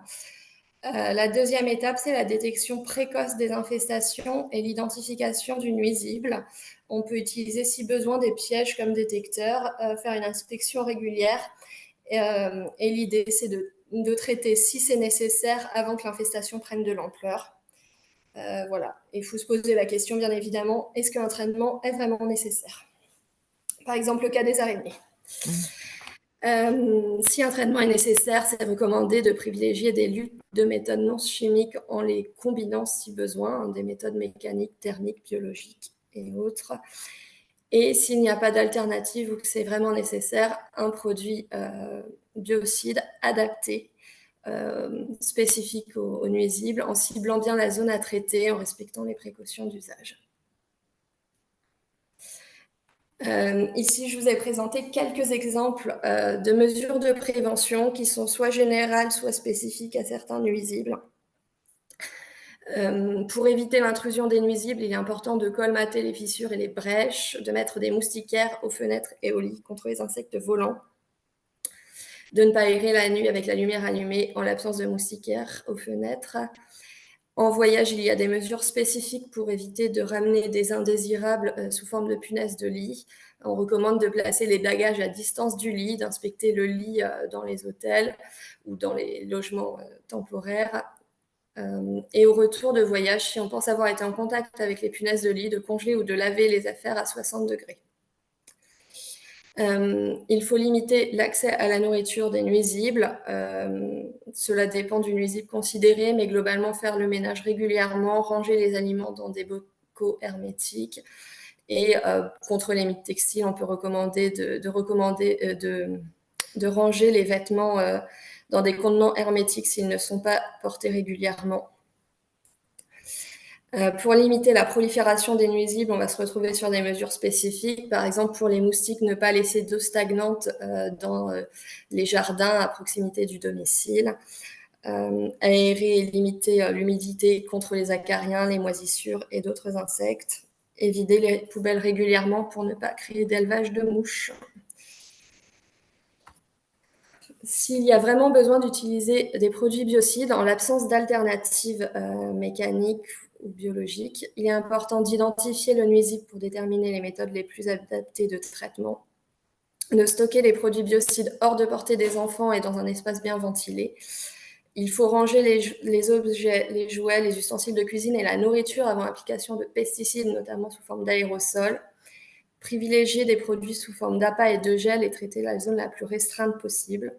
[SPEAKER 4] La deuxième étape, c'est la détection précoce des infestations et l'identification du nuisible. On peut utiliser, si besoin, des pièges comme détecteurs, faire une inspection régulière. Et l'idée, c'est de traiter, si c'est nécessaire, avant que l'infestation prenne de l'ampleur. Voilà. Il faut se poser la question, bien évidemment, est-ce qu'un traitement est vraiment nécessaire? Par exemple, le cas des araignées. Si un traitement est nécessaire, c'est recommandé de privilégier des luttes de méthodes non chimiques en les combinant si besoin, des méthodes mécaniques, thermiques, biologiques et autres. Et s'il n'y a pas d'alternative ou que c'est vraiment nécessaire, un produit biocide adapté, spécifique aux nuisibles, en ciblant bien la zone à traiter, en respectant les précautions d'usage. Ici, je vous ai présenté quelques exemples de mesures de prévention qui sont soit générales, soit spécifiques à certains nuisibles. Pour éviter l'intrusion des nuisibles, il est important de colmater les fissures et les brèches, de mettre des moustiquaires aux fenêtres et aux lits contre les insectes volants, de ne pas aérer la nuit avec la lumière allumée en l'absence de moustiquaires aux fenêtres. En voyage, il y a des mesures spécifiques pour éviter de ramener des indésirables sous forme de punaises de lit. On recommande de placer les bagages à distance du lit, d'inspecter le lit dans les hôtels ou dans les logements temporaires. Et au retour de voyage, si on pense avoir été en contact avec les punaises de lit, de congeler ou de laver les affaires à 60 degrés. Il faut limiter l'accès à la nourriture des nuisibles. Cela dépend du nuisible considéré, mais globalement faire le ménage régulièrement, ranger les aliments dans des bocaux hermétiques. Et contre les mythes textiles, on peut recommander de ranger les vêtements dans des contenants hermétiques s'ils ne sont pas portés régulièrement. Pour limiter la prolifération des nuisibles, on va se retrouver sur des mesures spécifiques. Par exemple, pour les moustiques, ne pas laisser d'eau stagnante dans les jardins à proximité du domicile. Aérer et limiter l'humidité contre les acariens, les moisissures et d'autres insectes. Et vider les poubelles régulièrement pour ne pas créer d'élevage de mouches. S'il y a vraiment besoin d'utiliser des produits biocides en l'absence d'alternatives mécaniques ou biologiques, il est important d'identifier le nuisible pour déterminer les méthodes les plus adaptées de traitement, de stocker les produits biocides hors de portée des enfants et dans un espace bien ventilé. Il faut ranger les objets, les jouets, les ustensiles de cuisine et la nourriture avant application de pesticides, notamment sous forme d'aérosols. Privilégier des produits sous forme d'appât et de gel et traiter la zone la plus restreinte possible.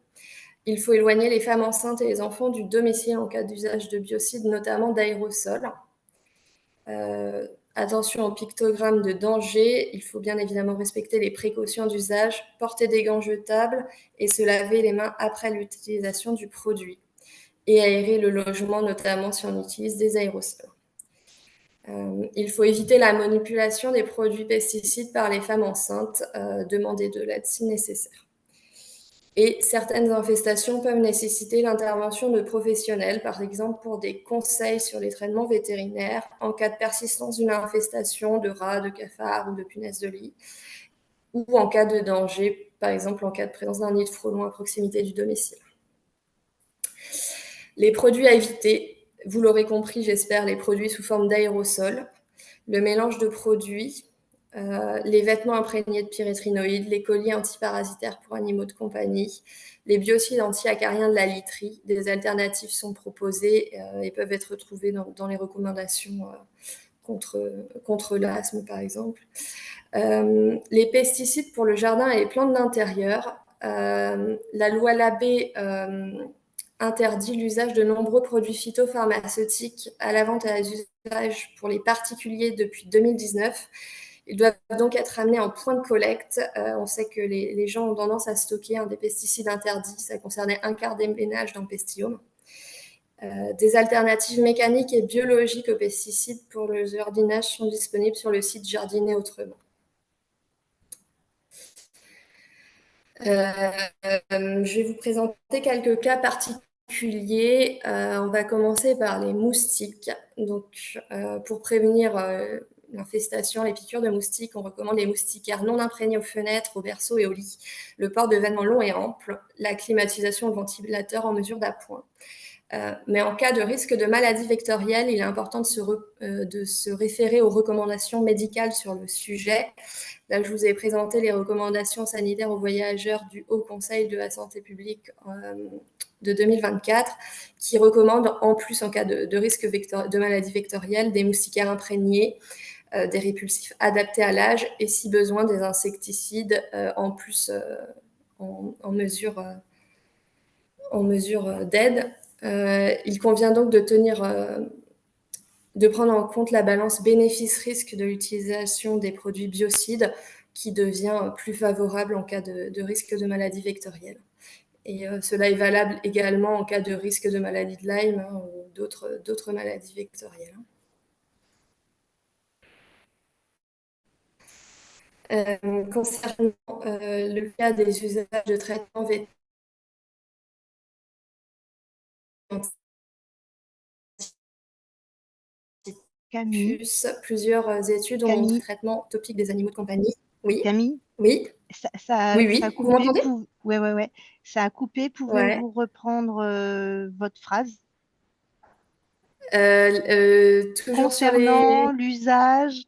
[SPEAKER 4] Il faut éloigner les femmes enceintes et les enfants du domicile en cas d'usage de biocides, notamment d'aérosols. Attention aux pictogrammes de danger. Il faut bien évidemment respecter les précautions d'usage, porter des gants jetables et se laver les mains après l'utilisation du produit. Et aérer le logement, notamment si on utilise des aérosols. Il faut éviter la manipulation des produits pesticides par les femmes enceintes, demander de l'aide si nécessaire. Et certaines infestations peuvent nécessiter l'intervention de professionnels, par exemple pour des conseils sur les traitements vétérinaires en cas de persistance d'une infestation de rats, de cafards ou de punaises de lit, ou en cas de danger, par exemple en cas de présence d'un nid de frelons à proximité du domicile. Les produits à éviter, vous l'aurez compris, j'espère, les produits sous forme d'aérosols, le mélange de produits, les vêtements imprégnés de pyrétrinoïdes, les colliers antiparasitaires pour animaux de compagnie, les biocides anti-acariens de la literie. Des alternatives sont proposées et peuvent être trouvées dans les recommandations contre l'asthme, par exemple. Les pesticides pour le jardin et les plantes d'intérieur. La loi Labbé interdit l'usage de nombreux produits phytopharmaceutiques à la vente et à l'usage pour les particuliers depuis 2019. Ils doivent donc être amenés en point de collecte. On sait que les gens ont tendance à stocker des pesticides interdits. Ça concernait un quart des ménages dans le Pestium. Des alternatives mécaniques et biologiques aux pesticides pour le jardinage sont disponibles sur le site Jardiner Autrement. Je vais vous présenter quelques cas particuliers. On va commencer par les moustiques. Donc, pour prévenir l'infestation, les piqûres de moustiques, on recommande les moustiquaires non imprégnés aux fenêtres, aux berceaux et au lit, le port de vêtements longs et amples, la climatisation au ventilateur en mesure d'appoint. Mais en cas de risque de maladie vectorielle, il est important de se référer aux recommandations médicales sur le sujet. Là, je vous ai présenté les recommandations sanitaires aux voyageurs du Haut Conseil de la santé publique de 2024, qui recommande en plus, en cas de risque de maladie vectorielle, des moustiquaires imprégnés, des répulsifs adaptés à l'âge et, si besoin, des insecticides en plus en mesure d'aide. Il convient donc de prendre en compte la balance bénéfice-risque de l'utilisation des produits biocides qui devient plus favorable en cas de risque de maladie vectorielle. Et cela est valable également en cas de risque de maladie de Lyme ou d'autres maladies vectorielles. Concernant le cas des usages de traitements vétérinaires,
[SPEAKER 1] Camille,
[SPEAKER 4] plusieurs études ont montré le traitement topique des animaux de compagnie. Oui.
[SPEAKER 1] Camille,
[SPEAKER 4] oui.
[SPEAKER 1] Ça
[SPEAKER 4] oui,
[SPEAKER 1] a
[SPEAKER 4] vous
[SPEAKER 1] coupé.
[SPEAKER 4] m'entendez?
[SPEAKER 1] Ouais. Ça a coupé. Pouvez-vous reprendre votre phrase?
[SPEAKER 4] Toujours
[SPEAKER 1] concernant l'usage.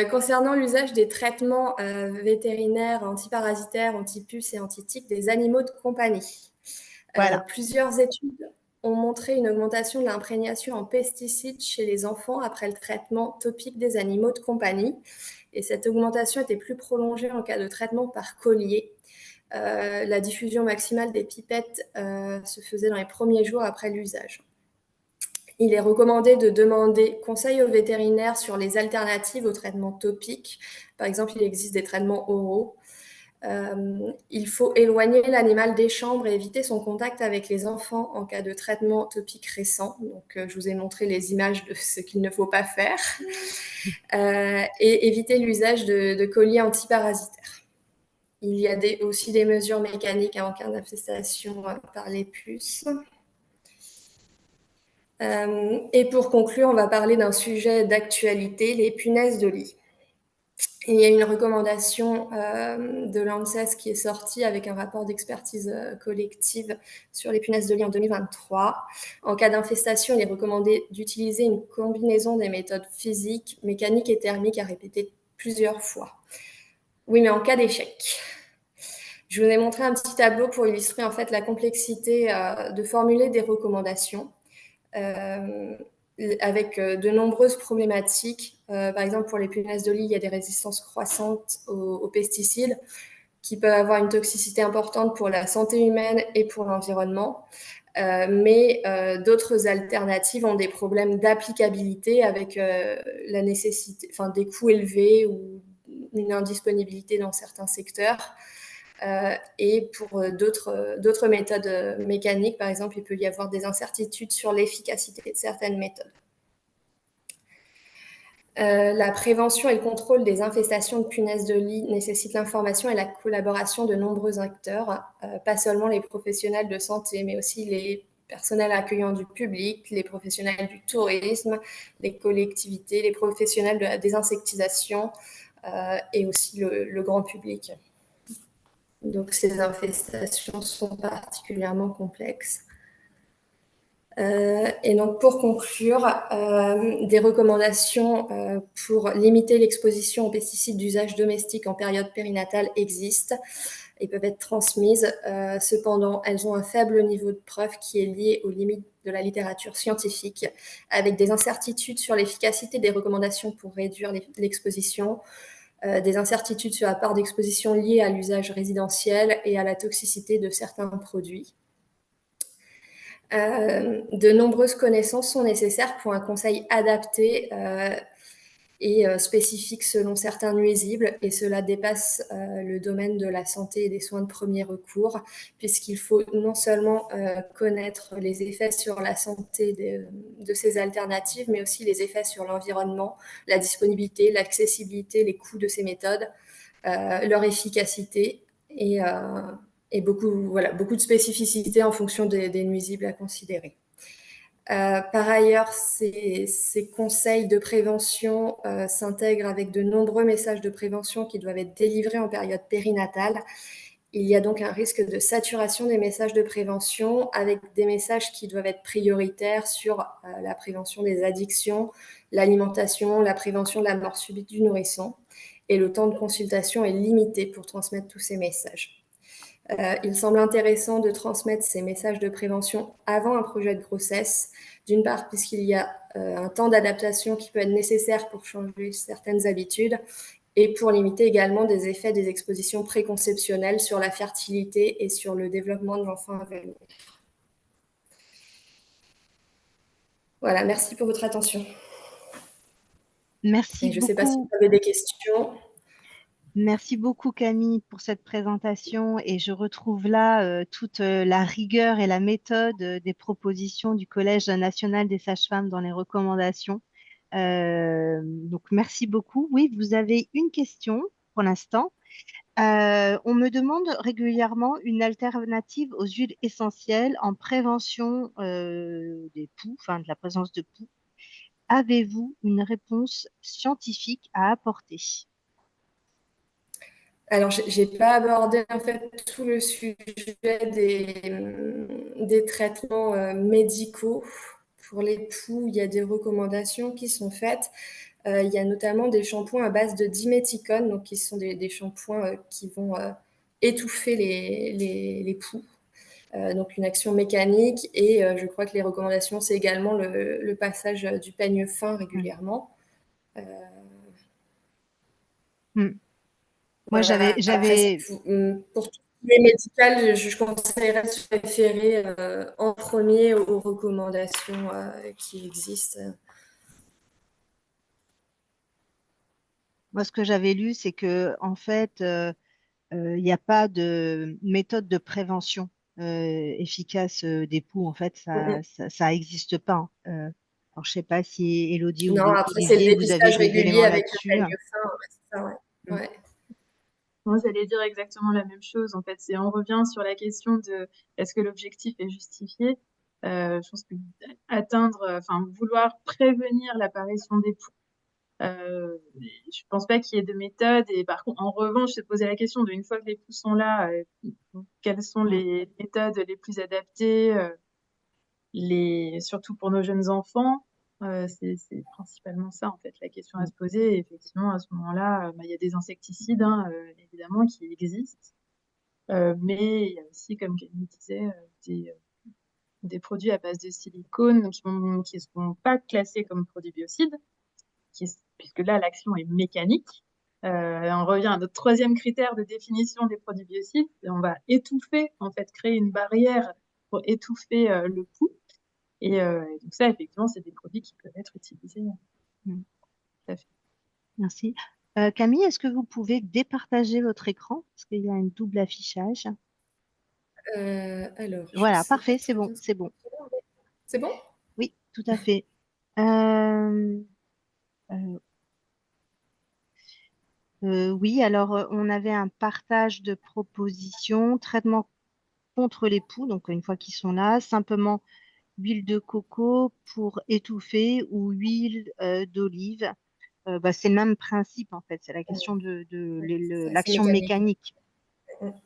[SPEAKER 4] Concernant l'usage des traitements vétérinaires antiparasitaires, antipuces et antitiques des animaux de compagnie.
[SPEAKER 1] Voilà.
[SPEAKER 4] Plusieurs études ont montré une augmentation de l'imprégnation en pesticides chez les enfants après le traitement topique des animaux de compagnie. Et cette augmentation était plus prolongée en cas de traitement par collier. La diffusion maximale des pipettes se faisait dans les premiers jours après l'usage. Il est recommandé de demander conseil aux vétérinaires sur les alternatives aux traitements topiques. Par exemple, il existe des traitements oraux. Il faut éloigner l'animal des chambres et éviter son contact avec les enfants en cas de traitement topique récent. Donc, je vous ai montré les images de ce qu'il ne faut pas faire. Et éviter l'usage de colliers antiparasitaires. Il y a aussi des mesures mécaniques en cas d'infestation par les puces. Et pour conclure, on va parler d'un sujet d'actualité, les punaises de lit. Et il y a une recommandation de l'ANSES qui est sortie avec un rapport d'expertise collective sur les punaises de lit en 2023. En cas d'infestation, il est recommandé d'utiliser une combinaison des méthodes physiques, mécaniques et thermiques à répéter plusieurs fois. Oui, mais en cas d'échec. Je vous ai montré un petit tableau pour illustrer en fait la complexité de formuler des recommandations. Avec de nombreuses problématiques. Par exemple, pour les punaises de lit, il y a des résistances croissantes aux pesticides qui peuvent avoir une toxicité importante pour la santé humaine et pour l'environnement. Mais d'autres alternatives ont des problèmes d'applicabilité avec la nécessité, des coûts élevés ou une indisponibilité dans certains secteurs. Et pour d'autres méthodes mécaniques, par exemple, il peut y avoir des incertitudes sur l'efficacité de certaines méthodes. La prévention et le contrôle des infestations de punaises de lit nécessitent l'information et la collaboration de nombreux acteurs, pas seulement les professionnels de santé, mais aussi les personnels accueillants du public, les professionnels du tourisme, les collectivités, les professionnels de la désinsectisation et aussi le grand public. Donc, ces infestations sont particulièrement complexes. Et donc, pour conclure, des recommandations pour limiter l'exposition aux pesticides d'usage domestique en période périnatale existent et peuvent être transmises. Cependant, elles ont un faible niveau de preuve qui est lié aux limites de la littérature scientifique, avec des incertitudes sur l'efficacité des recommandations pour réduire l'exposition, des incertitudes sur la part d'exposition liée à l'usage résidentiel et à la toxicité de certains produits. De nombreuses connaissances sont nécessaires pour un conseil adapté et spécifique selon certains nuisibles, et cela dépasse le domaine de la santé et des soins de premier recours, puisqu'il faut non seulement connaître les effets sur la santé de ces alternatives, mais aussi les effets sur l'environnement, la disponibilité, l'accessibilité, les coûts de ces méthodes, leur efficacité et beaucoup de spécificités en fonction des nuisibles à considérer. Par ailleurs, ces conseils de prévention s'intègrent avec de nombreux messages de prévention qui doivent être délivrés en période périnatale. Il y a donc un risque de saturation des messages de prévention avec des messages qui doivent être prioritaires sur la prévention des addictions, l'alimentation, la prévention de la mort subite du nourrisson. Et le temps de consultation est limité pour transmettre tous ces messages. Il semble intéressant de transmettre ces messages de prévention avant un projet de grossesse, d'une part puisqu'il y a un temps d'adaptation qui peut être nécessaire pour changer certaines habitudes et pour limiter également des effets des expositions préconceptionnelles sur la fertilité et sur le développement de l'enfant à venir. Voilà, merci pour votre attention.
[SPEAKER 1] Merci
[SPEAKER 4] et je
[SPEAKER 1] beaucoup.
[SPEAKER 4] Je ne sais pas si vous avez des questions.
[SPEAKER 1] Merci beaucoup Camille pour cette présentation, et je retrouve là toute la rigueur et la méthode des propositions du Collège national des sages-femmes dans les recommandations. Donc merci beaucoup. Oui, vous avez une question pour l'instant. On me demande régulièrement une alternative aux huiles essentielles en prévention des poux, enfin de la présence de poux. Avez-vous une réponse scientifique à apporter?
[SPEAKER 4] Alors, je n'ai pas abordé en fait tout le sujet des traitements médicaux. Pour les poux, il y a des recommandations qui sont faites. Il y a notamment des shampoings à base de diméthicone, donc qui sont des shampoings qui vont étouffer les poux. Donc une action mécanique, et je crois que les recommandations, c'est également le passage du peigne fin régulièrement.
[SPEAKER 1] Moi,
[SPEAKER 4] Voilà.
[SPEAKER 1] j'avais.
[SPEAKER 4] Pour tout ce qui est médical, je conseillerais de se référer en premier aux recommandations qui existent.
[SPEAKER 1] Moi, ce que j'avais lu, c'est que en fait, il n'y a pas de méthode de prévention efficace des poux. En fait, ça existe pas, hein. Alors, je sais pas si Élodie ou
[SPEAKER 4] Non, après, c'est le
[SPEAKER 1] Olivier, vous avez
[SPEAKER 4] dépistage
[SPEAKER 1] des
[SPEAKER 4] régulier
[SPEAKER 1] éléments
[SPEAKER 4] avec le
[SPEAKER 1] là-dessus.
[SPEAKER 4] peigne fin. Ouais, c'est ça, ouais.
[SPEAKER 1] Mm.
[SPEAKER 4] Ouais.
[SPEAKER 3] Moi, j'allais dire exactement la même chose. En fait, on revient sur la question de est-ce que l'objectif est justifié? Je pense que vouloir prévenir l'apparition des poux, je pense pas qu'il y ait de méthode. Et par contre, en revanche, se poser la question de une fois que les poux sont là, quelles sont
[SPEAKER 1] Mm.
[SPEAKER 3] les méthodes les plus adaptées, surtout pour nos jeunes enfants. C'est principalement ça, en fait, la question à
[SPEAKER 1] Mm.
[SPEAKER 3] se poser. Et effectivement, à ce moment-là, il y a des insecticides, hein, évidemment, qui existent. Mais il y a aussi, comme Camille disait, des produits à base de silicone qui ne seront pas classés comme produits biocides, puisque là, l'action est mécanique. On revient à notre troisième critère de définition des produits biocides. Et on va étouffer, en fait, créer une barrière pour étouffer le pouls. Et donc ça, effectivement, c'est des produits qui peuvent être utilisés.
[SPEAKER 1] Mm.
[SPEAKER 3] Tout à fait.
[SPEAKER 1] Merci. Camille, est-ce que vous pouvez départager votre écran? Parce qu'il y a un double affichage.
[SPEAKER 4] Alors, je
[SPEAKER 1] Voilà,
[SPEAKER 4] sais
[SPEAKER 1] parfait,
[SPEAKER 4] pas
[SPEAKER 1] c'est
[SPEAKER 4] très
[SPEAKER 1] bon,
[SPEAKER 4] bien.
[SPEAKER 1] c'est bon.
[SPEAKER 4] C'est bon?
[SPEAKER 1] Oui, tout à fait. Euh, euh, oui, alors on avait un partage de propositions, traitement contre les poux, donc une fois qu'ils sont là, simplement huile de coco pour étouffer ou huile d'olive. C'est le même principe en fait, c'est la question de
[SPEAKER 4] C'est
[SPEAKER 1] l'action
[SPEAKER 4] mécanique.
[SPEAKER 1] mécanique.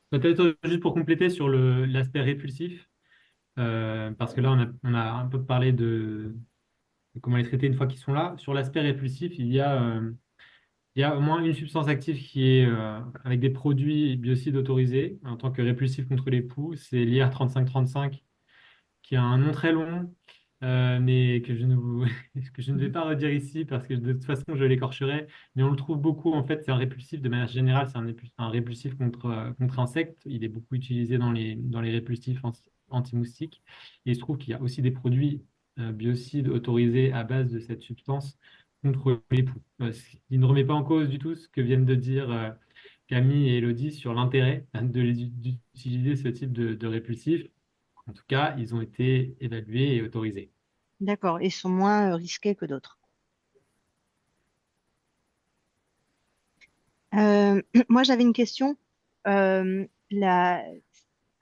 [SPEAKER 2] Peut-être juste pour compléter sur l'aspect répulsif, parce que là, on a un peu parlé de comment les traiter une fois qu'ils sont là. Sur l'aspect répulsif, il y a au moins une substance active qui est avec des produits biocides autorisés en tant que répulsif contre les poux. C'est l'IR3535 qui a un nom très long, mais que je ne vais pas redire ici parce que de toute façon je l'écorcherai. Mais on le trouve beaucoup en fait. C'est un répulsif de manière générale. C'est un répulsif contre insectes. Il est beaucoup utilisé dans les répulsifs anti-moustiques. Et il se trouve qu'il y a aussi des produits biocides autorisés à base de cette substance contre les poux. Ce qui ne remet pas en cause du tout ce que viennent de dire Camille et Elodie sur l'intérêt d'utiliser ce type de répulsif. En tout cas, ils ont été évalués et autorisés.
[SPEAKER 1] D'accord, ils sont moins risqués que d'autres. Moi, j'avais une question. La,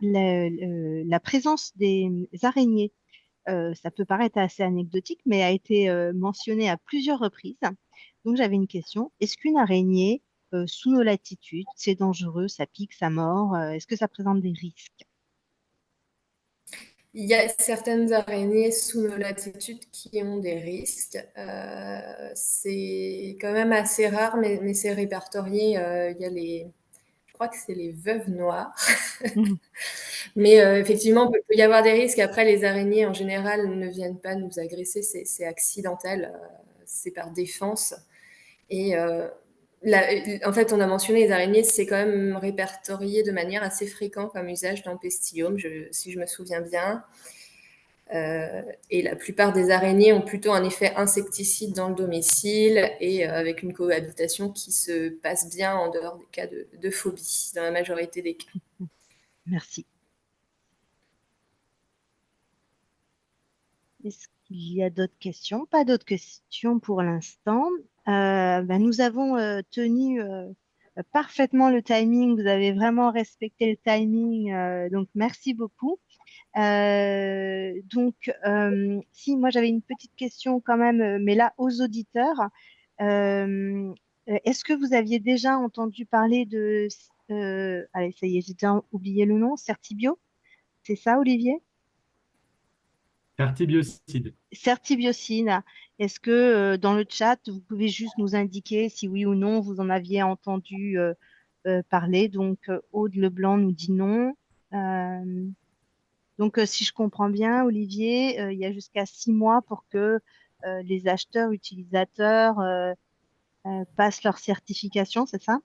[SPEAKER 1] la présence des araignées, ça peut paraître assez anecdotique, mais a été mentionnée à plusieurs reprises. Donc, j'avais une question. Est-ce qu'une araignée, sous nos latitudes, c'est dangereux, ça pique, ça mord, est-ce que ça présente des risques?
[SPEAKER 4] Il y a certaines araignées sous nos latitudes qui ont des risques. C'est quand même assez rare, mais c'est répertorié. Il y a je crois que c'est les veuves noires.
[SPEAKER 1] Mhm.
[SPEAKER 4] Mais effectivement, il peut y avoir des risques. Après, les araignées, en général, ne viennent pas nous agresser. C'est accidentel. C'est par défense. Et en fait, on a mentionné les araignées, c'est quand même répertorié de manière assez fréquente comme usage dans le pesticium, si je me souviens bien. Et la plupart des araignées ont plutôt un effet insecticide dans le domicile et avec une cohabitation qui se passe bien en dehors des cas de phobie, dans la majorité des cas.
[SPEAKER 1] Merci. Est-ce qu'il y a d'autres questions? Pas d'autres questions pour l'instant. Nous avons tenu parfaitement le timing. Vous avez vraiment respecté le timing. Donc, merci beaucoup. Si moi j'avais une petite question quand même, mais là aux auditeurs, est-ce que vous aviez déjà entendu parler allez, ça y est, j'ai déjà oublié le nom, Certibio? C'est ça, Olivier?
[SPEAKER 2] Fertibiocide.
[SPEAKER 1] Certibiocine. Est-ce que dans le chat, vous pouvez juste nous indiquer si oui ou non vous en aviez entendu parler? Donc, Aude Leblanc nous dit non. Euh, si je comprends bien, Olivier, il y a jusqu'à 6 mois pour que les acheteurs, utilisateurs passent leur certification, c'est ça?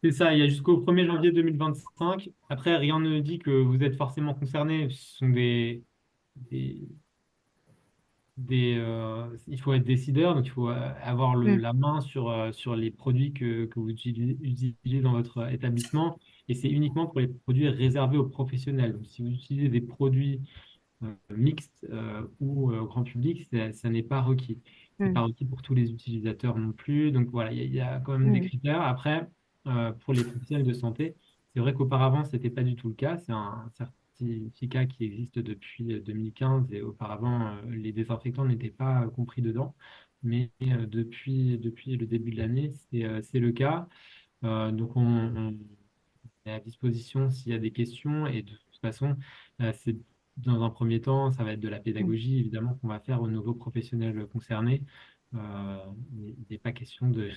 [SPEAKER 2] C'est ça, il y a jusqu'au 1er janvier 2025. Après, rien ne dit que vous êtes forcément concerné. Ce sont des, il faut être décideur, donc il faut avoir
[SPEAKER 1] Mm.
[SPEAKER 2] la main sur les produits que vous utilisez dans votre établissement. Et c'est uniquement pour les produits réservés aux professionnels. Donc, si vous utilisez des produits mixtes ou grand public, ça n'est pas requis. C'est
[SPEAKER 1] Mm.
[SPEAKER 2] pas requis pour tous les utilisateurs non plus. Donc voilà, il y a quand même des
[SPEAKER 1] Mm.
[SPEAKER 2] critères. Après, pour les professionnels de santé, c'est vrai qu'auparavant, ce n'était pas du tout le cas. C'est un certificat qui existe depuis 2015 et auparavant, les désinfectants n'étaient pas compris dedans. Mais depuis le début de l'année, c'est le cas. Donc on est à disposition s'il y a des questions. Et de toute façon, c'est dans un premier temps, ça va être de la
[SPEAKER 1] Mm.
[SPEAKER 2] pédagogie, évidemment, qu'on va faire aux nouveaux professionnels concernés. Il n'est pas question de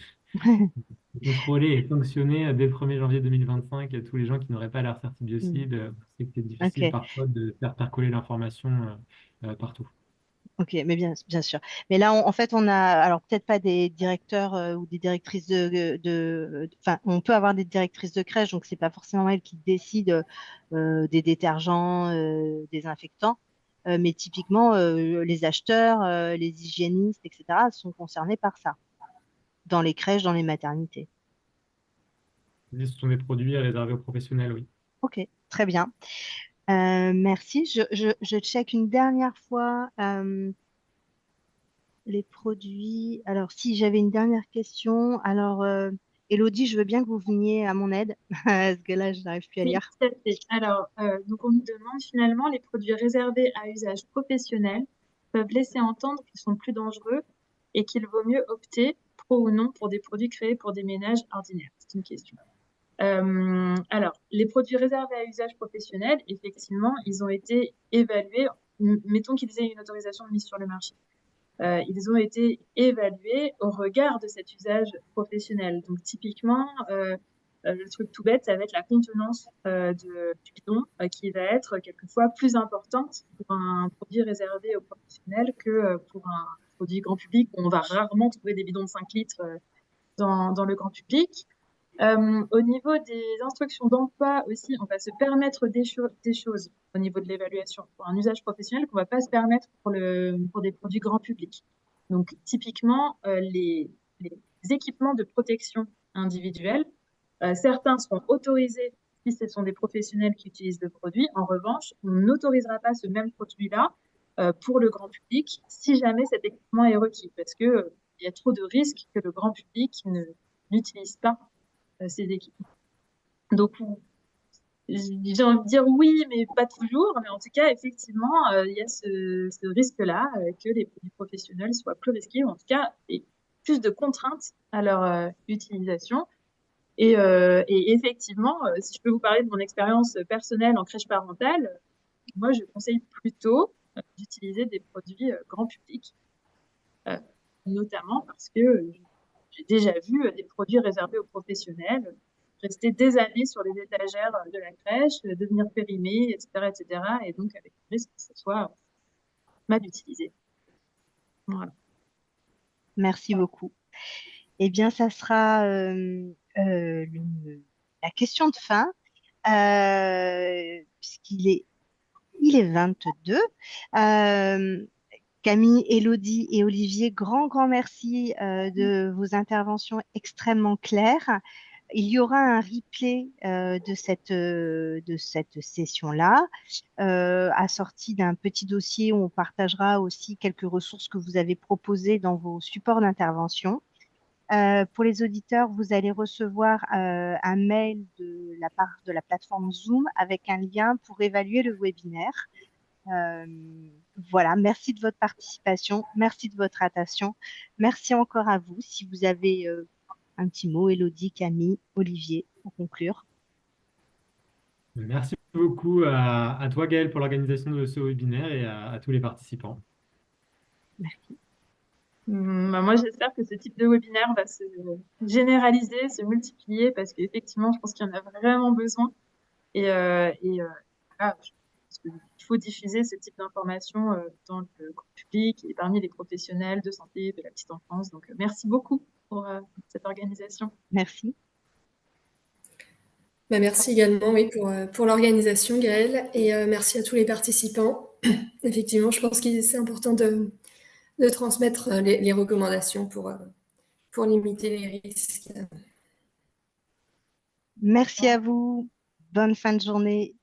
[SPEAKER 2] contrôler et sanctionner dès le 1er janvier 2025 tous les gens qui n'auraient pas leur
[SPEAKER 1] Mm.
[SPEAKER 2] certibiocide. C'est que c'est difficile
[SPEAKER 1] Ok.
[SPEAKER 2] parfois de faire percoler l'information partout.
[SPEAKER 1] Ok, mais bien sûr. Mais là, en fait, on a, alors peut-être pas des directeurs ou des directrices enfin, on peut avoir des directrices de crèche, donc c'est pas forcément elles qui décident des détergents, désinfectants, mais typiquement les acheteurs, les hygiénistes, etc., sont concernés par ça dans les crèches, dans les maternités.
[SPEAKER 2] Ce sont des produits réservés aux professionnels, oui.
[SPEAKER 1] Ok, très bien. Merci. Je check une dernière fois. Les produits. Alors, si j'avais une dernière question, alors, Elodie, je veux bien que vous veniez à mon aide, parce que là, je n'arrive plus à
[SPEAKER 3] Oui,
[SPEAKER 1] lire.
[SPEAKER 3] tout à fait. Alors, donc on nous demande finalement les produits réservés à usage professionnel peuvent laisser entendre qu'ils sont plus dangereux et qu'il vaut mieux opter, pro ou non, pour des produits créés pour des ménages ordinaires. C'est une question. Alors, les produits réservés à usage professionnel, effectivement, ils ont été évalués. Mettons qu'ils aient une autorisation de mise sur le marché. Ils ont été évalués au regard de cet usage professionnel. Donc, typiquement, le truc tout bête, ça va être la contenance du bidon qui va être quelquefois plus importante pour un produit réservé aux professionnels que pour un produit grand public où on va rarement trouver des bidons de 5 litres dans le grand public. Au niveau des instructions d'emploi aussi, on va se permettre des choses au niveau de l'évaluation pour un usage professionnel qu'on ne va pas se permettre pour des produits grand public. Donc, typiquement, les équipements de protection individuelle, certains seront autorisés si ce sont des professionnels qui utilisent le produit. En revanche, on n'autorisera pas ce même produit-là pour le grand public si jamais cet équipement est requis, parce que il y a trop de risques que le grand public n'utilise pas ces équipements. Donc, j'ai envie de dire oui, mais pas toujours. Mais en tout cas, effectivement, il y a ce risque-là que les produits professionnels soient plus risqués, ou en tout cas, et plus de contraintes à leur utilisation. Et effectivement, si je peux vous parler de mon expérience personnelle en crèche parentale, moi, je conseille plutôt d'utiliser des produits grand public, euh, notamment parce que j'ai déjà vu des produits réservés aux professionnels rester des années sur les étagères de la crèche, devenir périmés, etc., etc. Et donc, avec le risque que ce soit mal utilisé. Voilà.
[SPEAKER 1] Merci beaucoup. Eh bien, ça sera la question de fin, il est 22. Euh, Camille, Élodie et Olivier, grand merci de vos interventions extrêmement claires. Il y aura un replay de cette session-là, assorti d'un petit dossier où on partagera aussi quelques ressources que vous avez proposées dans vos supports d'intervention. Pour les auditeurs, vous allez recevoir un mail de la part de la plateforme Zoom avec un lien pour évaluer le webinaire. Euh, voilà, merci de votre participation, merci de votre attention, merci encore à vous. Si vous avez un petit mot, Élodie, Camille, Olivier, pour conclure.
[SPEAKER 2] Merci beaucoup à toi, Gaël, pour l'organisation de ce webinaire et à tous les participants.
[SPEAKER 1] Merci.
[SPEAKER 3] Bah, moi, j'espère que ce type de webinaire va se généraliser, se multiplier, parce qu'effectivement, je pense qu'il y en a vraiment besoin. Voilà, je pense qu'il faut diffuser ce type d'informations dans le grand public et parmi les professionnels de santé de la petite enfance. Donc, merci beaucoup pour cette organisation.
[SPEAKER 1] Merci.
[SPEAKER 4] Bah, merci également oui, pour l'organisation, Gaëlle, et merci à tous les participants. Effectivement, je pense que c'est important de transmettre les recommandations pour limiter les risques.
[SPEAKER 1] Merci à vous. Bonne fin de journée.